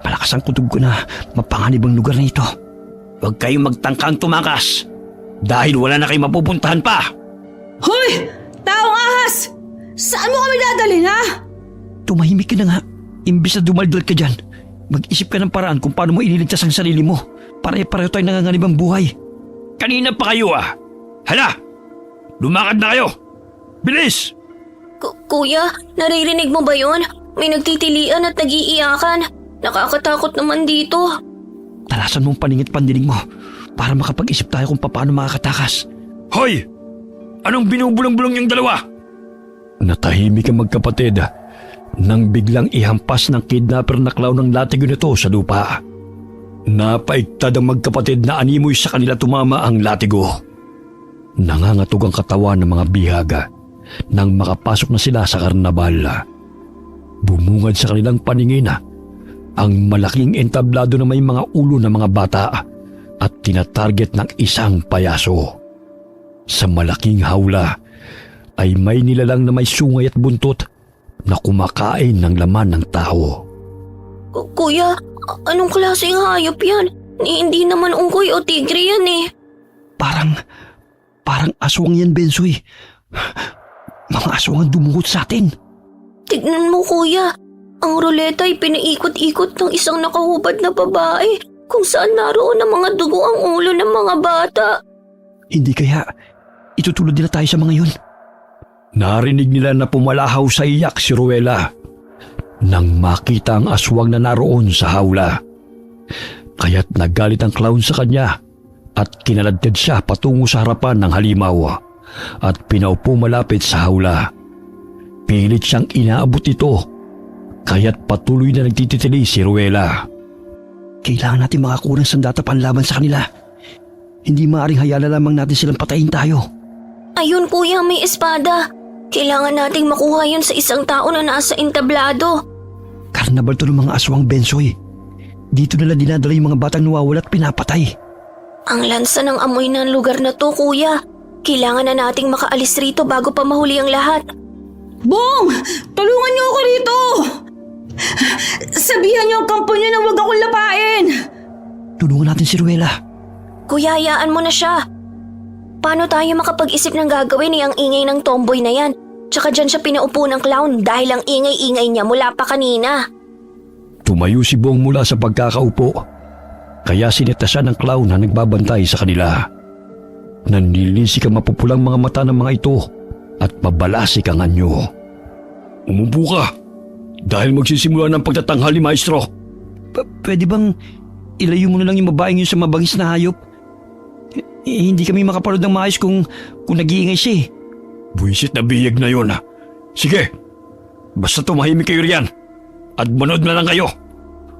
Malakas ang kutob ko na mapanganib ang lugar na ito. Huwag kayong magtangkang tumakas. Dahil wala na kayong mapupuntahan pa. Hoy! Taong ahas! Saan mo kami dadalhin, ha? Tumahimik ka na nga. Imbis na dumaldal ka dyan, mag-isip ka ng paraan kung paano mo ililigtas ang sarili mo. Pare-pareho tayo nanganganib ang buhay. Kanina pa kayo Hala! Lumakad na kayo! Bilis! Kuya, naririnig mo ba yon? May nagtitilian at nag-iiyakan. Nakakatakot naman dito. Talasan mong paningit pandinig mo para makapag-isip tayo kung paano makakatakas. Hoy! Anong binubulong-bulong yung dalawa? Natahimik ang magkapatid nang biglang ihampas ng kidnapper na clown ng latigo nito sa lupa. Napaigtad ang magkapatid na animoy sa kanila tumama ang latigo. Nangangatog ang katawan ng mga bihaga nang makapasok na sila sa karnabal. Bumungad sa kanilang paningin ang malaking entablado na may mga ulo ng mga bata at tinatarget ng isang payaso. Sa malaking hawla ay may nilalang na may sungay at buntot na kumakain ng laman ng tao. Kuya, anong klaseng hayop yan? Hindi naman unggoy o tigre yan eh. Parang aswang yan, Bensoy. Mga aswang ang dumukot sa atin. Tignan mo, kuya. Ang ruleta ay pinaikot-ikot ng isang nakahubad na babae kung saan naroon ang mga dugo ang ulo ng mga bata. Hindi kaya itutulad nila tayo sa mga yun. Narinig nila na pumalahaw sa iyak si Ruela nang makita ang aswang na naroon sa hawla. Kaya't nagalit ang clown sa kanya at kinaladkad siya patungo sa harapan ng halimaw at pinaupo malapit sa hawla. Pilit siyang inaabot ito kaya't patuloy na nagtititili si Ruela. Kailangan natin makakuha ng sandata panlaban sa kanila. Hindi maaaring hayala lamang natin silang patayin tayo. Ayun, kuya, may espada. Kailangan nating makuha yun sa isang tao na nasa entablado. Karnabal to ng mga aswang, Bensoy. Dito nila dinadala yung mga batang nawawala at pinapatay. Ang lansa ng amoy ng lugar na to, kuya. Kailangan na nating makaalis rito bago pa mahuli ang lahat. Bong! Tulungan niyo ako rito! Sabihan niyo ang kampo niyo na huwag akong lapain! Tulungan natin si Ruela. Kuya, hayaan mo na siya. Paano tayo makapag-isip ng gagawin ang ingay ng tomboy na yan? Tsaka dyan siya pinaupo ng clown dahil ang ingay-ingay niya mula pa kanina. Tumayo si Bong mula sa pagkakaupo. Kaya sinetasan ng clown na nagbabantay sa kanila. Nanlilisik ang mapupulang mga mata ng mga ito at pabalasik ang anyo. Umupo ka dahil magsisimula ng pagtatanghal ni Maestro. Pwede bang ilayo mo na lang yung babaeng yun sa mabangis na hayop? Hindi kami makapanood ng maayos kung nag-iingay siya eh. Buwisit na bihag na yun. Sige, basta tumahimik kayo riyan at manood na lang kayo.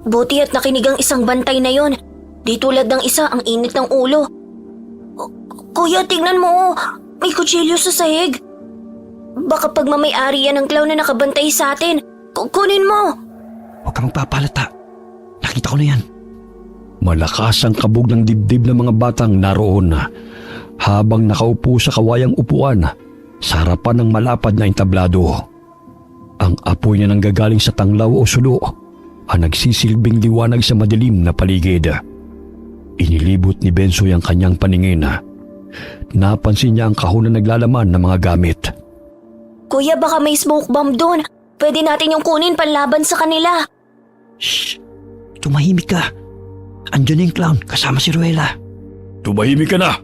Buti at nakinig ang isang bantay na yon. Di tulad ng isa ang init ng ulo. Kuya, tignan mo. May kutsilyo sa sahig. Baka pag mamay-ari yan ng clown na nakabantay sa atin. Kunin mo. Huwag ka magpapalata. Nakita ko na yan. Malakas ang kabog ng dibdib ng mga batang naroon habang nakaupo sa kawayang upuan sa harapan ng malapad na entablado. Ang apoy niya nang gagaling sa tanglaw o sulo ang nagsisilbing liwanag sa madilim na paligid. Inilibot ni Bensoy ang kanyang paningin. Napansin niya ang kahon na naglalaman ng mga gamit. Kuya, baka may smoke bomb doon. Pwede natin yung kunin panlaban sa kanila. Shh! Tumahimik ka. Andiyan na yung clown kasama si Ruela. Tumahimik ka na.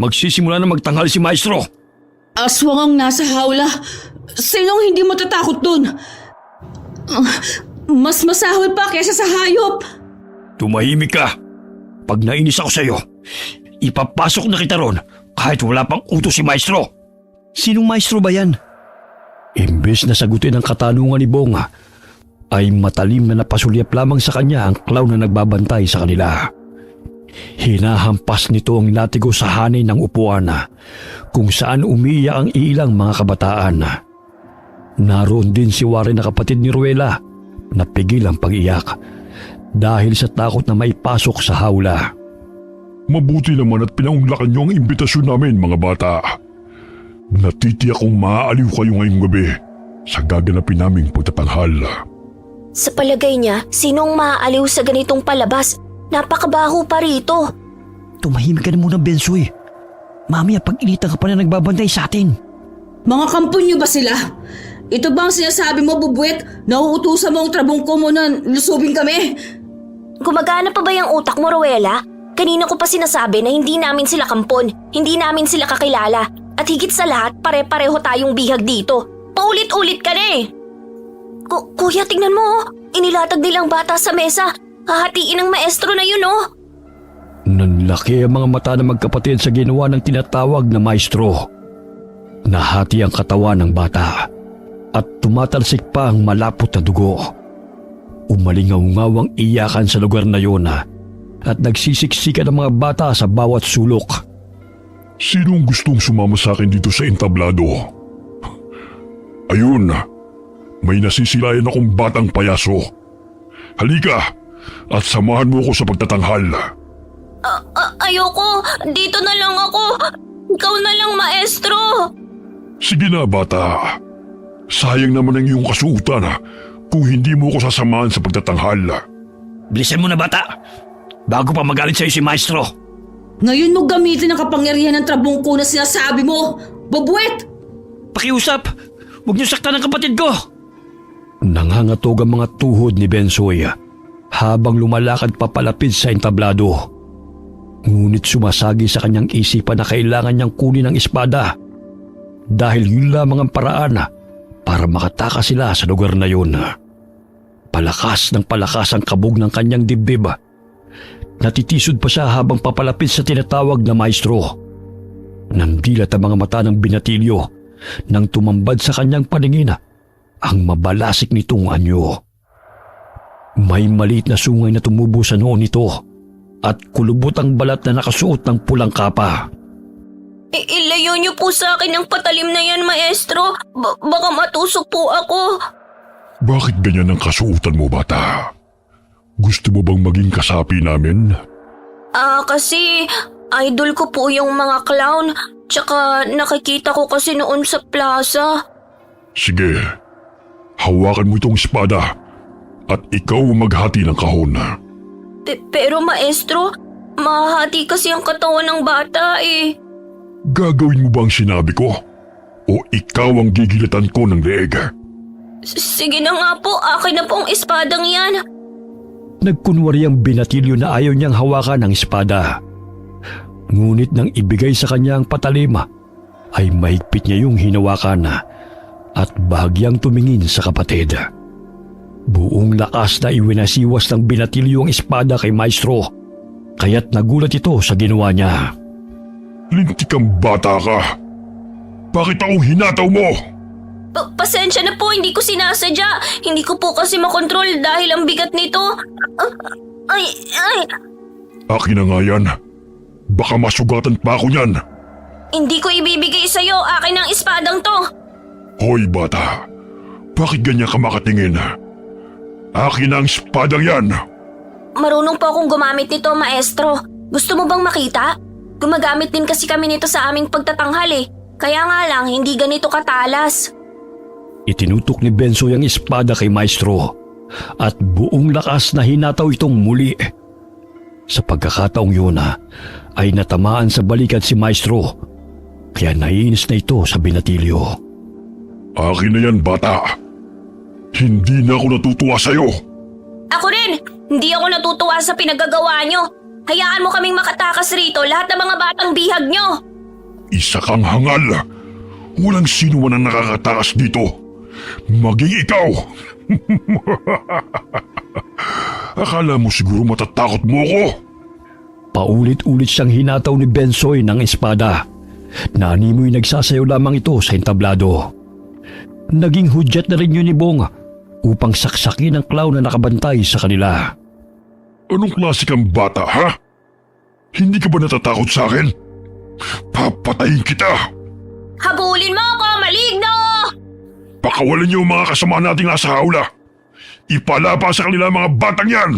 Magsisimula na magtanghal si Maestro. Aswang ang nasa hawla. Sinong hindi matatakot dun? Mas masahol pa kesa sa hayop. Tumahimik ka. Pag nainis ako sa iyo, ipapasok na kita ron kahit wala pang utos si Maestro. Sinong maestro ba yan? Imbes na sagutin ang katanungan ni Bong, ay matalim na napasulyap lamang sa kanya ang clown na nagbabantay sa kanila. Hinahampas nito ang latigo sa hanay ng upuan kung saan umiiyak ang ilang mga kabataan. Naroon din si Warren na kapatid ni Ruela na pigil ang pag-iyak dahil sa takot na maipasok sa hawla. Mabuti naman at pinaunglakan niyo ang imbitasyon namin, mga bata. Natitiyak kong maaaliw kayo ngayong gabi sa gaganapin naming pagtatanghal. Sa palagay niya, sinong maaaliw sa ganitong palabas? Napakabaho pa rito. Tumahimik ka na muna, Bensoy. Mamaya pag-initan ka pa na nagbabantay sa atin. Mga kampo niyo ba sila? Ito ba ang sinasabi mo, Bubuet? Nauutusan mo ang trabong ko mo na lusubin kami? Gumagana pa ba yung utak mo, Ruela? Kanina ko pa sinasabi na hindi namin sila kampon, hindi namin sila kakilala. At higit sa lahat, pare-pareho tayong bihag dito. Paulit-ulit ka na eh. Kuya, tingnan mo. Inilatag nilang bata sa mesa. Hahatiin ng maestro na yun, oh. Nanlaki ang mga mata ng magkapatid sa ginawa ng tinatawag na maestro. Nahati ang katawan ng bata at tumatalsik pa ang malapot na dugo. Umalingaw-ngawang iyakan sa lugar na yun at nagsisiksikan ang mga bata sa bawat sulok. Sinong gustong sumama sa akin dito sa entablado? Ayun, may nasisilayan akong batang payaso. Halika at samahan mo ako sa pagtatanghal. Ayoko. Dito na lang ako. Ikaw na lang, maestro. Sige na, bata. Sayang naman ang iyong kasuotan kung hindi mo ko sasamahan sa pagtatanghal. Bilisan mo na, bata, bago pa magalit sa iyo si Maestro. Ngayon mo gamitin ang kapangyarihan ng trabong ko na sinasabi mo, Bubuet! Pakiusap! Huwag niyo saktan ang kapatid ko! Nangangatog ang mga tuhod ni Bensoy habang lumalakad papalapit sa entablado. Ngunit sumasagi sa kanyang isipan na kailangan niyang kunin ang espada dahil yun lamang ang paraan para makatakas sila sa lugar na yun. Palakas ng palakas ang kabog ng kanyang dibdib. Natitisod pa siya habang papalapit sa tinatawag na maestro. Nandilat ang mga mata ng binatilyo nang tumambad sa kanyang paningin ang mabalasik nitong anyo. May maliit na sungay na tumubo sa noo nito at kulubot ang balat na nakasuot ng pulang kapa. Ilayo niyo po sa akin ang patalim na yan, maestro. Baka matusok po ako. Bakit ganyan ang kasuotan mo, bata? Gusto mo bang maging kasapi namin? Kasi idol ko po yung mga clown. Tsaka nakikita ko kasi noon sa plaza. Sige, hawakan mo itong espada At ikaw maghati ng kahon. Pero maestro, mahahati kasi ang katawan ng bata eh. Gagawin mo ba ang sinabi ko? O ikaw ang gigilatan ko ng leeg? Sige na nga po, akin na po ang espadang yan. Nagkunwari ang binatilyo na ayaw niyang hawakan ng espada. Ngunit nang ibigay sa kanya ang patalim, ay mahigpit niya yung hinawakan at bahagyang tumingin sa kapatid. Buong lakas na iwinasiwas ng binatilyo ang espada kay Maestro, kaya't nagulat ito sa ginawa niya. Lintik kang bata ka. Bakit akong hinataw mo? Pasensya na po, hindi ko sinasadya. Hindi ko po kasi makontrol dahil ang bigat nito. Ay. Akin na nga yan. Baka masugatan pa ako niyan. Hindi ko ibibigay sa'yo, akin ang espadang to. Hoy bata, bakit ganyan ka makatingin? Akin ang espadang yan. Marunong po akong gumamit nito, maestro. Gusto mo bang makita? Gumagamit din kasi kami nito sa aming pagtatanghal eh. Kaya nga lang, hindi ganito katalas. Itinutok ni Bensoy ang espada kay Maestro at buong lakas na hinataw itong muli. Sa pagkakataong yun ay natamaan sa balikat si Maestro, kaya naiinis na ito sa binatilyo. Akin na yan bata. Hindi na ako natutuwa sa'yo. Ako rin! Hindi ako natutuwa sa pinagagawa nyo. Hayaan mo kaming makatakas rito lahat ng mga batang bihag nyo. Isa kang hangal. Walang sino man ang nakakatakas dito. Maging ikaw. Akala mo siguro matatakot mo ako? Paulit-ulit siyang hinataw ni Bensoy ng espada. Nanimoy nagsasayaw lamang ito sa entablado. Naging hudyat na rin yun ni Bong upang saksakin ang clown na nakabantay sa kanila. Anong klase kang bata, ha? Hindi ka ba natatakot sa akin? Papatayin kita! Habulin mo ako, maligno! Pakawalan niyo ang mga kasama nating nasa hawla. Ipalapa sa kanila ang mga batang yan!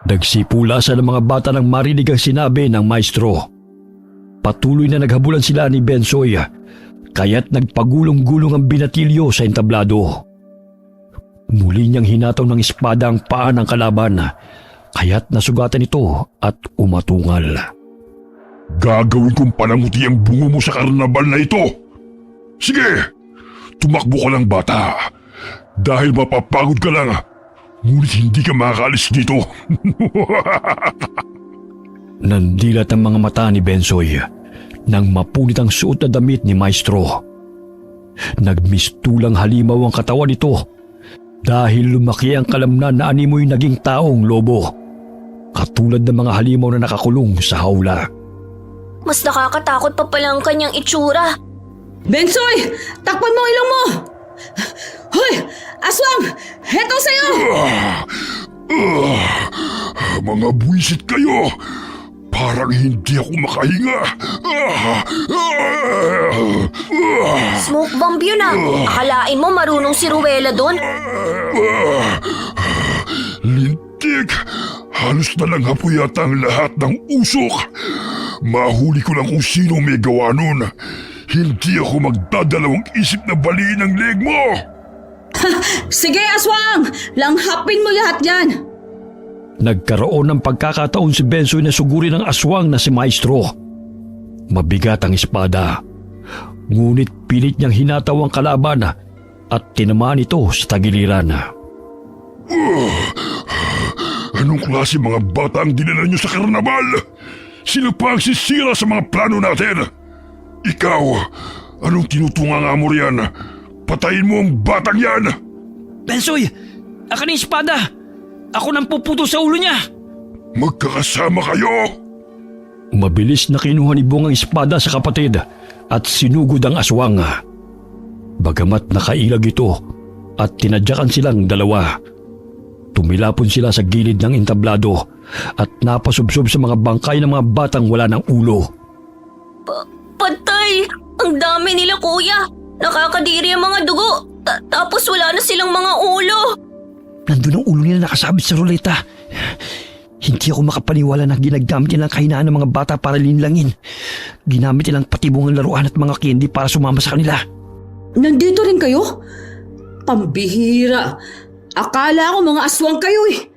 Nagsipula sa mga bata nang marinig ang sinabi ng maestro. Patuloy na naghabulan sila ni Bensoy, kaya't nagpagulong-gulong ang binatilyo sa entablado. Muli niyang hinataw ng espada ang paa ng kalaban, kaya't nasugatan ito at umatungal. Gagawin kong pananguti ang bungo mo sa karnabal na ito. Sige, tumakbo ka lang bata. Dahil mapapagod ka lang, ngunit hindi ka makakaalis dito. Nandilat ang mga mata ni Bensoy nang mapunit ang suot na damit ni Maestro. Nagmistulang halimaw ang katawan nito dahil lumaki ang kalamnan na animoy naging taong lobo, katulad ng mga halimaw na nakakulong sa hawla. Mas nakakatakot pa pala ang kanyang itsura. Bensoy! Takpan mo ang ilong mo! Hoy! Aswang! Heto sa'yo! Mga buwisit kayo! Parang hindi ako makahinga. Smoke bomb yun ah. Akalain mo marunong si Ruela doon? Lintik! Halos na lang hapo yata ang lahat ng usok. Mahuli ko lang kung sino may gawa nun. Hindi ako magdadalawang isip na baliin ang leg mo! Sige, Aswang! Langhapin mo lahat yan! Nagkaroon ng pagkakataon si Bensoy na sugurin ng aswang na si Maestro. Mabigat ang espada, ngunit pilit niyang hinataw ang kalaban at tinamaan ito sa tagiliran. Anong klase mga bata ang dinala niyo sa karnabal? Sino pa ang sisira sa mga plano natin? Ikaw, anong tinutunga mo riyan? Patayin mo ang batang yan! Bensoy! Akin ang espada! Ako nang puputo sa ulo niya! Magkakasama kayo! Mabilis na kinuha ni Bong ang espada sa kapatid at sinugod ang aswang. Bagamat nakailag ito at tinadyakan silang dalawa, tumilapon sila sa gilid ng entablado at napasubsob sa mga bangkay ng mga batang wala ng ulo. Patay! Ang dami nila, kuya! Nakakadiri ang mga dugo! Tapos wala na silang mga ulo! Nandun ang ulo nila nakasabit sa ruleta. Hindi ako makapaniwala na ginagamit nilang kahinaan ng mga bata para linlangin. Ginamit nilang patibungan laruan at mga candy para sumama sa kanila. Nandito rin kayo? Pambihira! Akala ko mga aswang kayo eh.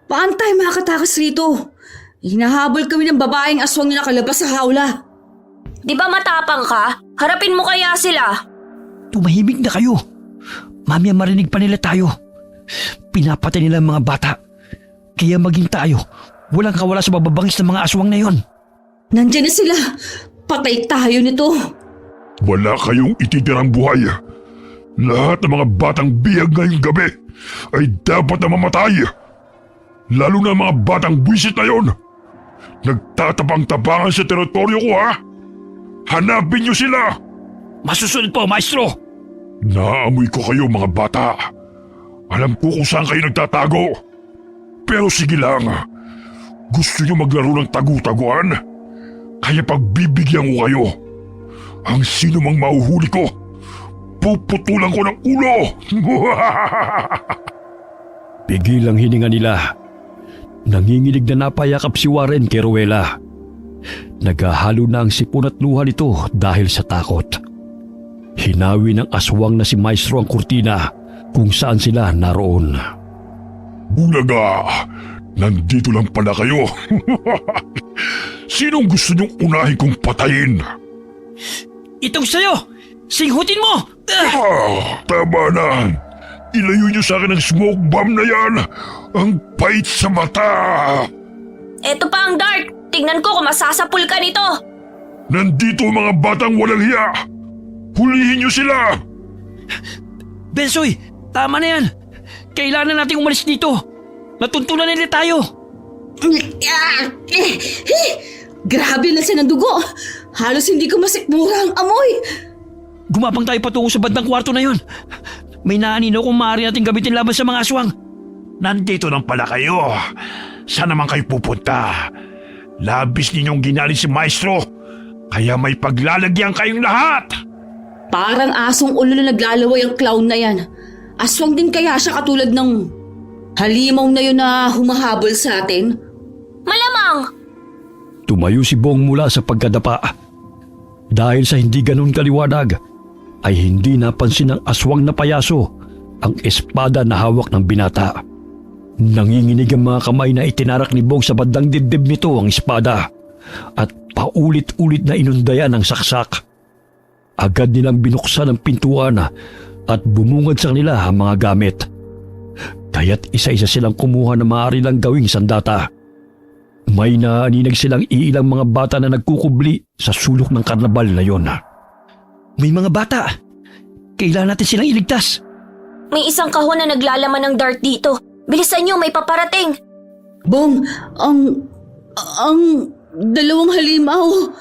Paano tayo makakatakas rito? Hinahabol kami ng babaeng aswang na nakalabas sa hawla. Di ba matapang ka? Harapin mo kaya sila. Tumahimik na kayo. Mamaya marinig pa nila tayo. Pinapatay nila ang mga bata. Kaya maging tayo, walang kawala sa bababangis ng mga aswang na yon. Nandiyan na sila. Patay tayo nito. Wala kayong ititirang buhay. Lahat ng mga batang bihag ngayong gabi ay dapat na mamatay. Lalo na mga batang buwisit na yon. Nagtatapang-tapangan sa teritoryo ko, ha? Hanapin niyo sila! Masusunod po, maestro! Naamoy ko kayo, mga bata. Alam ko kung saan kayo nagtatago. Pero sige lang. Gusto niyo maglaro ng tagu-taguan? Kaya pagbibigyan ko kayo. Ang sino mang mahuhuli ko, puputulan ko ng ulo! Pigil ang hininga nila. Nanginginig na napayakap si Warren kay Rowella. Naghahalo na ang sipon at luha nito dahil sa takot. Hinawi ng aswang na si Maestro ang kurtina kung saan sila naroon. Bulaga! Nandito lang pala kayo. Sinong gusto niyong unahin kong patayin? Itong sayo! Singhutin mo! Tama na. Ilayo niyo sa akin ang smoke bomb na yan. Ang pait sa mata. Eto pa ang dart. Tingnan ko kung masasapul ka nito. Nandito ang mga batang walang hiya. Hulihin niyo sila. Bensoy, tama na yan. Kailangan nating umalis dito. Natuntunan nila tayo. Grabe na siya ng dugo. Halos hindi ko masikmura ang amoy. Gumapang tayo patungo sa bandang kwarto na yon. May naanino kung maaari natin gamitin laban sa mga aswang. Nandito lang pala kayo. Saan naman kayo pupunta? Labis ninyong ginali si Maestro. Kaya may paglalagyan kayong lahat. Parang asong ulo na naglalaway ang clown na yan. Aswang din kaya siya katulad ng halimaw na yun na humahabol sa atin? Malamang. Tumayo si Bong mula sa pagkadapa. Dahil sa hindi ganun kaliwanag, ay hindi napansin ng aswang na payaso ang espada na hawak ng binata. Nanginginig ang mga kamay na itinarak ni Bong sa bandang dibdib nito ang espada at paulit-ulit na inundayan ang saksak. Agad nilang binuksan ang pintuan at bumungad sa kanila ang mga gamit. Kaya't isa-isa silang kumuha na maaari lang gawing sandata. May naaninag silang iilang mga bata na nagkukubli sa sulok ng karnabal na yon. May mga bata. Kailangan natin silang iligtas. May isang kahon na naglalaman ng dart dito. Bilisan niyo, may paparating. Bong, ang dalawang halimaw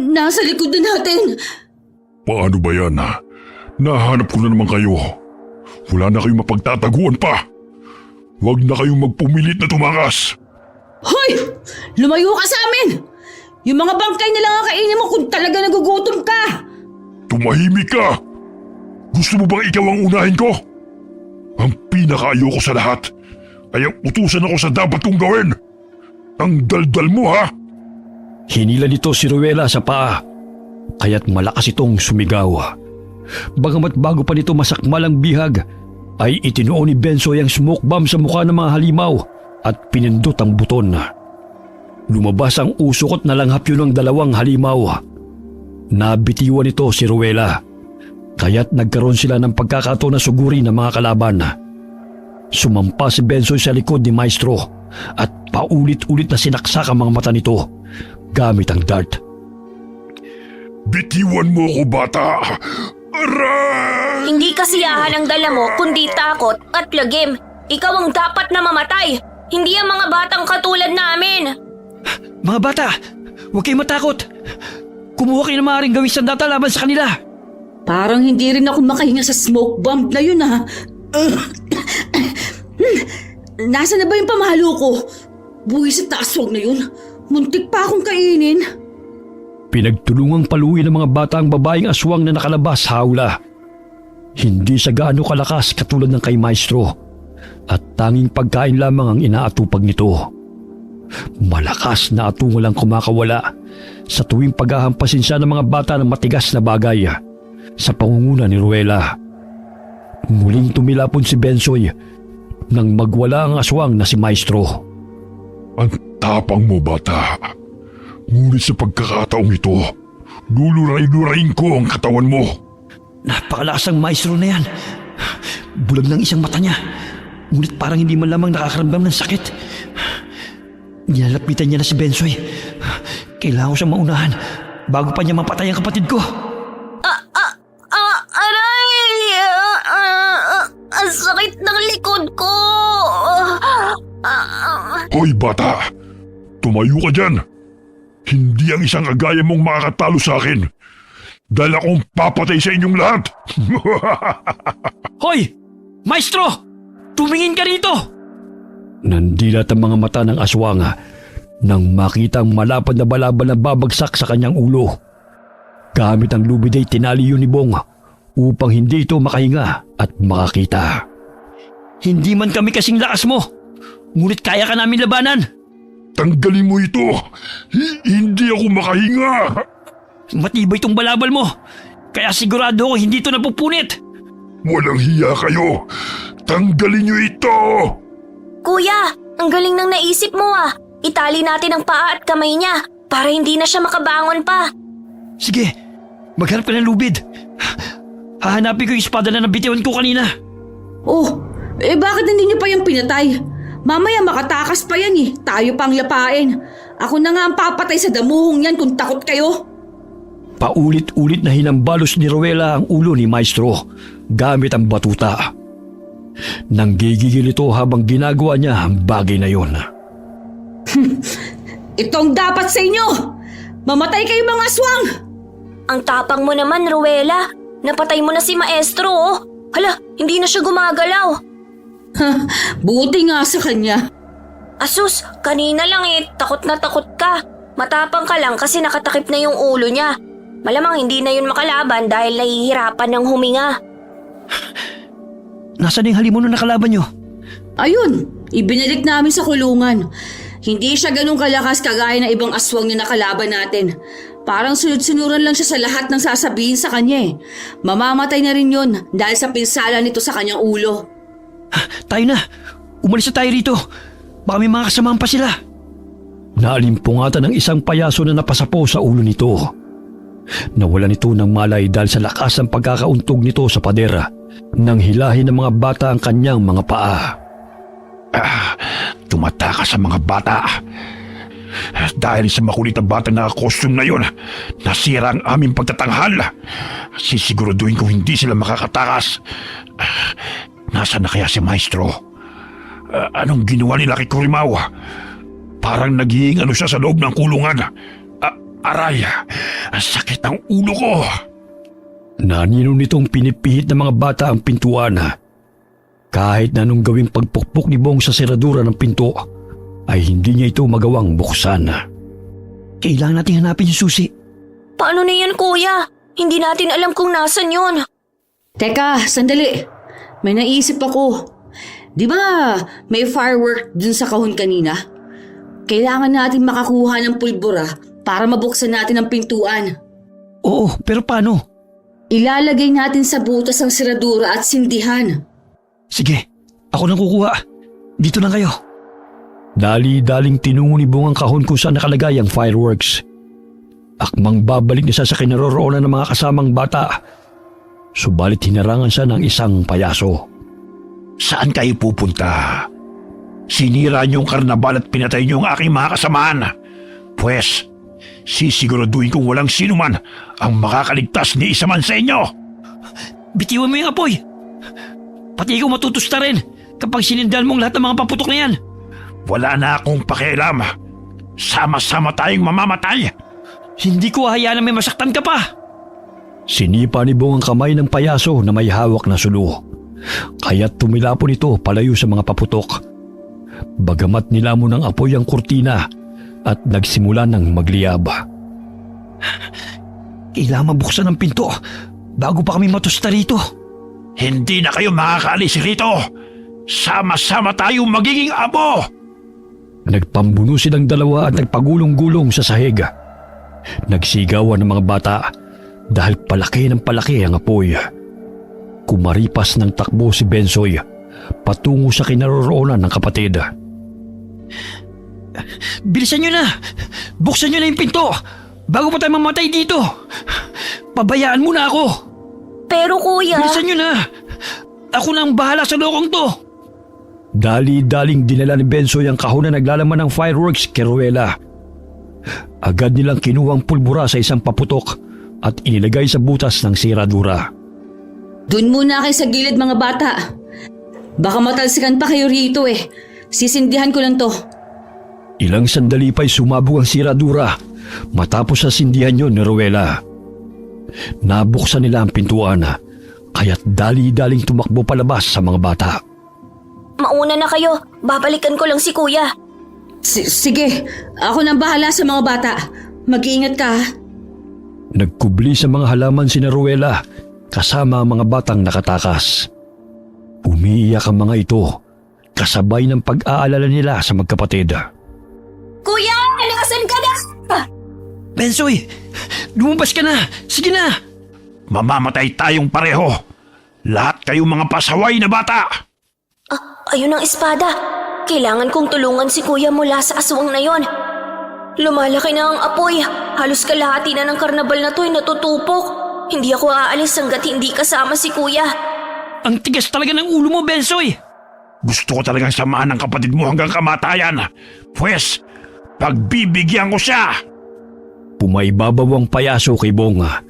nasa likod na natin. Paano ba yan? Nahanap ko na naman kayo. Wala na kayong mapagtataguan pa. Huwag na kayong magpumilit na tumakas. Hoy! Lumayo ka sa amin! Yung mga bangkay na lang ang kainin mo kung talaga nagugutom ka! Tumahimik ka! Gusto mo bang ikaw ang unahin ko? Ang pinakaayoko sa lahat ay ang utusan ako sa dapat kong gawin. Ang daldal mo, ha? Hinila nito si Rowella sa paa, kaya't malakas itong sumigaw. Bagamat bago pa nito masakmal ang bihag, ay itinuon ni Bensoy ang smoke bomb sa mukha ng mga halimaw at pinindot ang buton. Lumabas ang usokot na langhap yun ng dalawang halimaw. Nabitiwan nito si Rowella, kaya't nagkaroon sila ng pagkakataon na sugurin ng mga kalaban. Sumampa si Bensoy sa likod ni Maestro at paulit-ulit na sinaksak ang mga mata nito gamit ang dart. Bitiwan mo ako, bata! Aray! Hindi kasiyahan ang dala mo, kundi takot at lagim. Ikaw ang dapat na mamatay. Hindi ang mga batang katulad namin. Mga bata, huwag kayong matakot. Kumuha kayo na maaaring gawing sandata laban sa kanila. Parang hindi rin ako makahinga sa smoke bomb na yun ha. Nasaan na ba yung pamahalo ko? Buwisit na aswang na yun. Muntik pa akong kainin. Pinagtulungang paluin ng mga bata ang babaeng aswang na nakalabas sa hawla. Hindi siya gaano kalakas katulad ng kay Maestro at tanging pagkain lamang ang inaatupag nito. Malakas na atungal ang kumakawala sa tuwing paghahampasin siya ng mga bata ng matigas na bagay sa pangunguna ni Rowella. Muling tumilapon si Bensoy nang magwala ang aswang na si Maestro. Ang tapang mo, bata. Ngunit sa pagkakataong ito, luluray-lurayin ko ang katawan mo. Napakalakas ang Maestro na yan. Bulag ng isang mata niya. Ngunit parang hindi man lamang nakakaramdam ng sakit. Nilalapitan niya na si Bensoy. Kailangan ko siyang maunahan bago pa niya mapatay ang kapatid ko. Aray! Ang sakit ng likod ko! Hoy, bata! Tumayo ka dyan! Hindi ang isang agaya mong makakatalo sa akin. Dahil akong papatay sa inyong lahat! Hoy! Maestro! Tumingin ka rito! Nandilat ang mga mata ng aswang nang makita ang malapad na balabal na babagsak sa kanyang ulo. Gamit ang lubid ay tinali yun ni Bong upang hindi ito makahinga at makakita. Hindi man kami kasing lakas mo, ngunit kaya ka namin labanan. Tanggalin mo ito! Hindi ako makahinga! Matibay itong balabal mo, kaya sigurado ako hindi ito napupunit. Walang hiya kayo! Tanggalin niyo ito! Kuya, ang galing ng naisip mo ah. Itali natin ang paa at kamay niya para hindi na siya makabangon pa. Sige, maghanap ka ng lubid. Hahanapin ko yung espada na nabitiwan ko kanina. Oh, bakit hindi niyo pa yung pinatay? Mamaya makatakas pa yan eh. Tayo pang lapain. Ako na nga ang papatay sa damuhong yan kung takot kayo. Paulit-ulit na hinambalos ni Rowela ang ulo ni Maestro gamit ang batuta. Nanggigigil ito habang ginagawa niya ang bagay na yon. Itong dapat sa inyo! Mamatay kayo mga aswang! Ang tapang mo naman, Rowela. Napatay mo na si Maestro oh. Hala, hindi na siya gumagalaw. Buti nga sa kanya. Asus, kanina lang takot na takot ka. Matapang ka lang kasi nakatakip na yung ulo niya. Malamang hindi na yun makalaban dahil nahihirapan ng huminga. Nasaan yung halimuno na kalaban nyo? Ayun, ibinalik namin sa kulungan. Hindi siya ganun kalakas kagaya ng ibang aswang na nakalaban natin. Parang sunod-sunuran lang siya sa lahat ng sasabihin sa kanya eh. Mamamatay na rin yun dahil sa pinsala nito sa kanyang ulo. Tayo na, umalis na tayo rito. Baka may mga kasamahan pa sila. Naalimpungatan ng isang payaso na napasapo sa ulo nito. Nawalan ito ng malay dahil sa lakas ng pagkakauntog nito sa padera nang hilahin ng mga bata ang kanyang mga paa. Tumatakas sa mga bata. Dahil sa makulit na batang nakakostume na yun, nasira ang aming pagtatanghal. Sisiguraduhin kong hindi sila makakatakas. Nasaan na kaya si Maestro? Anong ginawa nila kay Kurimaw? Parang naghihingalo siya sa loob ng kulungan. Aray, ang sakit ng ulo ko. Nanino nitong pinipihit ng mga bata ang pintuan. Kahit na nung gawing pagpukpok ni Bong sa seradura ng pinto, ay hindi niya ito magawang buksan. Kailangan natin hanapin yung susi. Paano na yan, kuya? Hindi natin alam kung nasan yun. Teka, sandali. May naisip ako. Di ba may firework dun sa kahon kanina? Kailangan natin makakuha ng pulbura para mabuksan natin ang pintuan. Oo, pero paano? Ilalagay natin sa butas ang seradura at sindihan. Sige, ako nang kukuha. Dito lang kayo. Dali-daling tinungo ni Bong ang kahon kung saan nakalagay ang fireworks. Akmang babalik na siya sa kinaroroonan ng mga kasamang bata. Subalit hinarangan siya ng isang payaso. Saan kayo pupunta? Sinira niyo ang karnabal at pinatay niyo ang aking mga kasamahan. Pwes, sisiguraduhin kong walang sino man ang makakaligtas ni isa man sa inyo. Bitiwan mo yung apoy. Pati ikaw matutusta rin kapag sinindahan mo ang lahat ng mga paputok na yan. Wala na akong pakialam. Sama-sama tayong mamamatay. Hindi ko hahayaan na may masaktan ka pa. Sinipa ni Bong ang kamay ng payaso na may hawak na sulo. Kaya't tumilapon ito palayo sa mga paputok. Bagamat nilamon ng apoy ang kurtina at nagsimula ng magliyab. Kailangan mabuksan ang pinto bago pa kami matusta rito. Hindi na kayo makakaalis rito. Sama-sama tayong magiging amo. Nagpambuno silang dalawa at nagpagulong-gulong sa sahig. Nagsigawan ng mga bata dahil palaki ng palaki ang apoy. Kumaripas ng takbo si Bensoy patungo sa kinaroroonan ng kapatid. Bilisan nyo na! Buksan nyo na yung pinto! Bago pa tayo mamatay dito! Pabayaan mo na ako! Pero kuya… Bilisan nyo na! Ako na ang bahala sa lokong to! Dali-daling dinala ni Bensoy ang kahon na naglalaman ng fireworks kay Ruela. Agad nilang kinuhang pulbura sa isang paputok at inilagay sa butas ng siradura. Doon muna kayo sa gilid mga bata. Baka matalsikan pa kayo rito eh. Sisindihan ko lang to. Ilang sandali pa'y sumabog ang siradura matapos sa sindihan yun ni Ruela. Nabuksan nila ang pintuan kaya't dali-daling tumakbo palabas sa mga bata. Mauna na kayo. Babalikan ko lang si kuya. Sige, ako nang bahala sa mga bata. Mag-iingat ka ha. Nagkubli sa mga halaman si Ruela kasama ang mga batang nakatakas. Umiiyak ang mga ito kasabay ng pag-aalala nila sa magkapatid. Kuya! Nakasan ka na! Bensoy! Lumabas ka na! Sige na! Mamamatay tayong pareho. Lahat kayong mga pasaway na bata. Ayun ang espada. Kailangan kong tulungan si kuya mula sa aswang na yon. Lumalaki na ang apoy. Halos kalahati na ng karnabal na to'y natutupok. Hindi ako aalis hanggat hindi kasama si kuya. Ang tigas talaga ng ulo mo, Bensoy! Gusto ko talagang samahan ng kapatid mo hanggang kamatayan. Pwes, pagbibigyan ko siya. Pumaibabaw ang payaso kay Bonga.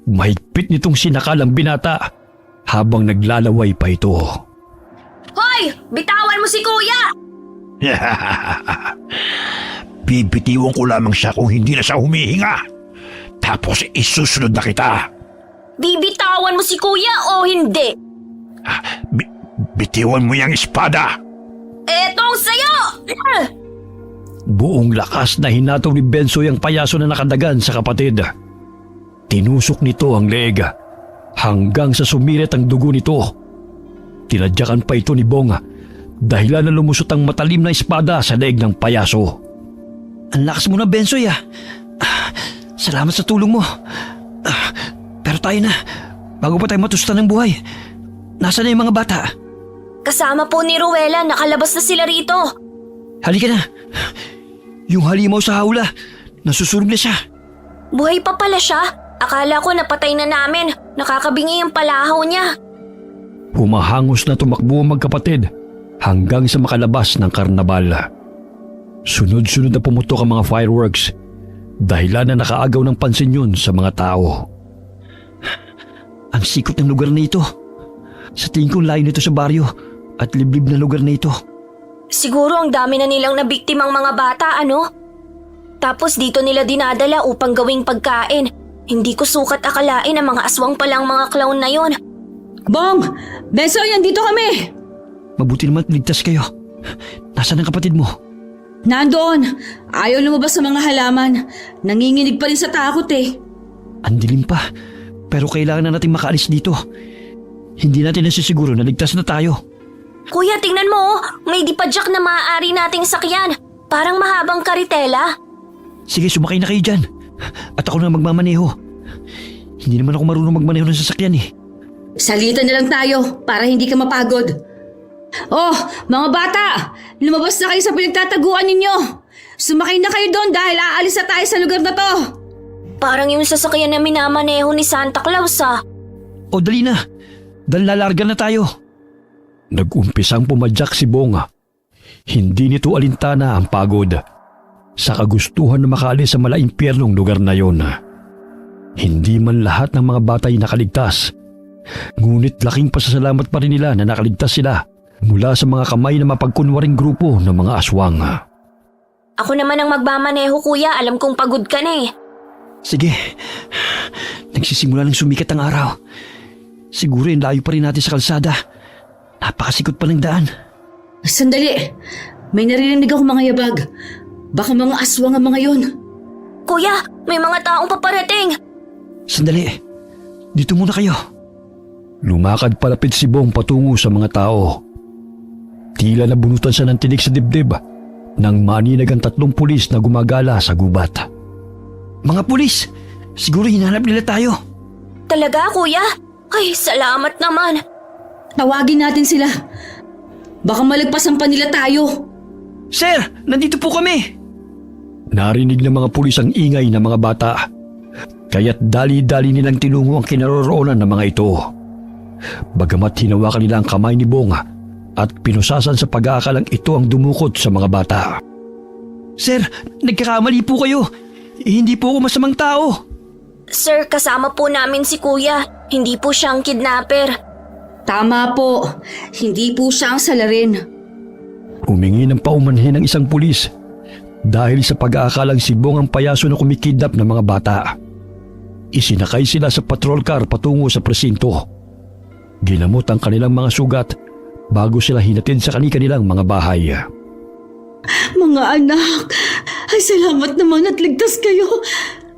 Mahigpit nitong sinakalang binata habang naglalaway pa ito. Hoy! Bitawan mo si kuya! Bibitiwan ko lamang siya kung hindi na siya humihinga. Tapos isusunod na kita. Bibitawan mo si kuya o hindi? Bitiwan mo yung espada. Etong sayo! Buong lakas na hinataw ni Bensoy ang payaso na nakadagan sa kapatid. Tinusok nito ang leeg hanggang sa sumirit ang dugo nito. Tinadyakan pa ito ni Bong dahilan na lumusot ang matalim na espada sa leeg ng payaso. Ang lakas mo na, Bensoy Salamat sa tulong mo. Pero tayo na. Bago pa tayo matusta ng buhay. Nasaan na yung mga bata? Kasama po ni Ruela, nakalabas na sila rito. Halika na. Yung halimaw sa hawla, nasusunog na siya. Buhay pa pala siya. Akala ko napatay na namin. Nakakabingi yung palahaw niya. Humahangos na tumakbo ang magkapatid hanggang sa makalabas ng karnabal. Sunod-sunod na pumutok ang mga fireworks dahilan na nakaagaw ng pansin yun sa mga tao. Ang sikot ng lugar na ito. Sa tingin ko layo nito sa baryo at liblib na lugar na ito. Siguro ang dami na nilang nabiktimang mga bata, ano? Tapos dito nila dinadala upang gawing pagkain. Hindi ko sukat akalain ang mga aswang palang mga clown na yon. Bong! Bensoy, nandito kami! Mabuti naman ligtas kayo. Nasaan ang kapatid mo? Nandoon! Ayaw lumabas sa mga halaman. Nanginginig pa rin sa takot eh. Ang dilim pa. Pero kailangan na natin makaalis dito. Hindi natin nasisiguro na ligtas na tayo. Kuya, tingnan mo, may dipadyak na maaari nating sakyan. Parang mahabang karitela. Sige, sumakay na kayo dyan. At ako na magmamaneho. Hindi naman ako marunong magmaneho ng sasakyan eh. Salita na lang tayo para hindi ka mapagod. Oh, mga bata! Lumabas na kayo sa pinagtataguan ninyo. Sumakay na kayo doon dahil aalis na tayo sa lugar na to. Parang yung sasakyan na minamaneho ni Santa Claus O dali na. Dahil lalarga na tayo. Nag-umpisang pumadyak si Bonga. Hindi nito alintana ang pagod sa kagustuhan na makaalis sa malaimpyernong lugar na yon. Hindi man lahat ng mga bata ay nakaligtas. Ngunit laking pasasalamat pa rin nila na nakaligtas sila mula sa mga kamay na mapagkunwaring grupo ng mga aswang. Ako naman ang magmamaneho, kuya. Alam kong pagod ka na eh. Sige. Nagsisimula ng sumikat ang araw. Siguro yung layo pa rin natin sa kalsada. Napakasikot pa ng daan. Sandali. May narinig ako mga yabag. Baka mga aswang ang mga yon. Kuya, may mga taong paparating. Sandali. Dito muna kayo. Lumakad palapit si Bong patungo sa mga tao. Tila nabunutan siya ng tinik sa dibdib nang maninag ang 3 pulis na gumagala sa gubat. Mga pulis! Siguro hinahanap nila tayo. Talaga, kuya? Ay, salamat naman. Tawagin natin sila. Baka malagpasan pa nila tayo. Sir, nandito po kami! Narinig ng mga pulis ang ingay ng mga bata. Kaya't dali-dali nilang tinungo ang kinaroroonan ng mga ito. Bagamat hinawakan nila ang kamay ni Bong at pinusasan sa pag-aakalang ito ang dumukot sa mga bata. Sir, nagkakamali po kayo. Hindi po ako masamang tao. Sir, kasama po namin si Kuya. Hindi po siyang kidnapper. Tama po, hindi po siya ang salarin. Humingi ng paumanhin ng isang pulis dahil sa pag-aakalang si Bong ang payaso na kumikidnap ng mga bata. Isinakay sila sa patrol car patungo sa presinto. Ginamot ang kanilang mga sugat bago sila hinatid sa kanilang mga bahay. Mga anak, ay salamat naman at ligtas kayo.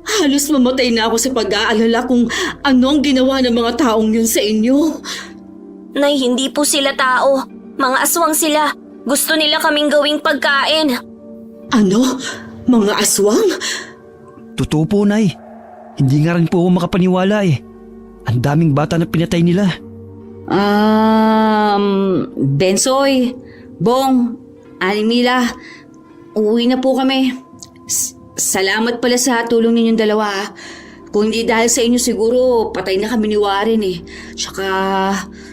Halos mamatay na ako sa pag-aalala kung ano ang ginawa ng mga taong yun sa inyo. Nay, hindi po sila tao. Mga aswang sila. Gusto nila kaming gawing pagkain. Ano? Mga aswang? Totoo po, Nay. Hindi nga rin po ako makapaniwala eh. Ang daming bata na pinatay nila. Bensoy, Bong, Alimila, uwi na po kami. Salamat pala sa tulong ninyong dalawa. Kung hindi dahil sa inyo siguro patay na kami ni Warren eh. Tsaka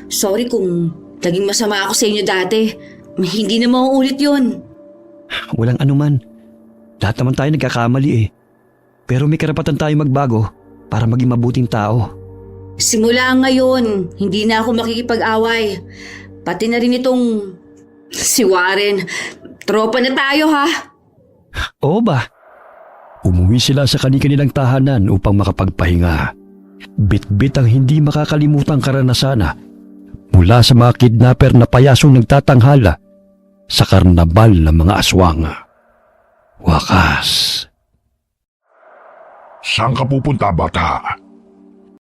sorry kung naging masama ako sa inyo dati. Hindi na mauulit yun. Walang anuman. Lahat naman tayo nagkakamali eh. Pero may karapatan tayo magbago para maging mabuting tao. Simula ngayon, hindi na ako makikipag-away. Pati na rin itong si Warren. Tropa na tayo ha. Oo ba? Umuwi sila sa kanilang tahanan upang makapagpahinga. Bit-bit ang hindi makakalimutang karanasan mula sa mga kidnapper na payasong nagtatanghala sa karnabal ng mga aswang. Wakas. Saan ka pupunta, bata?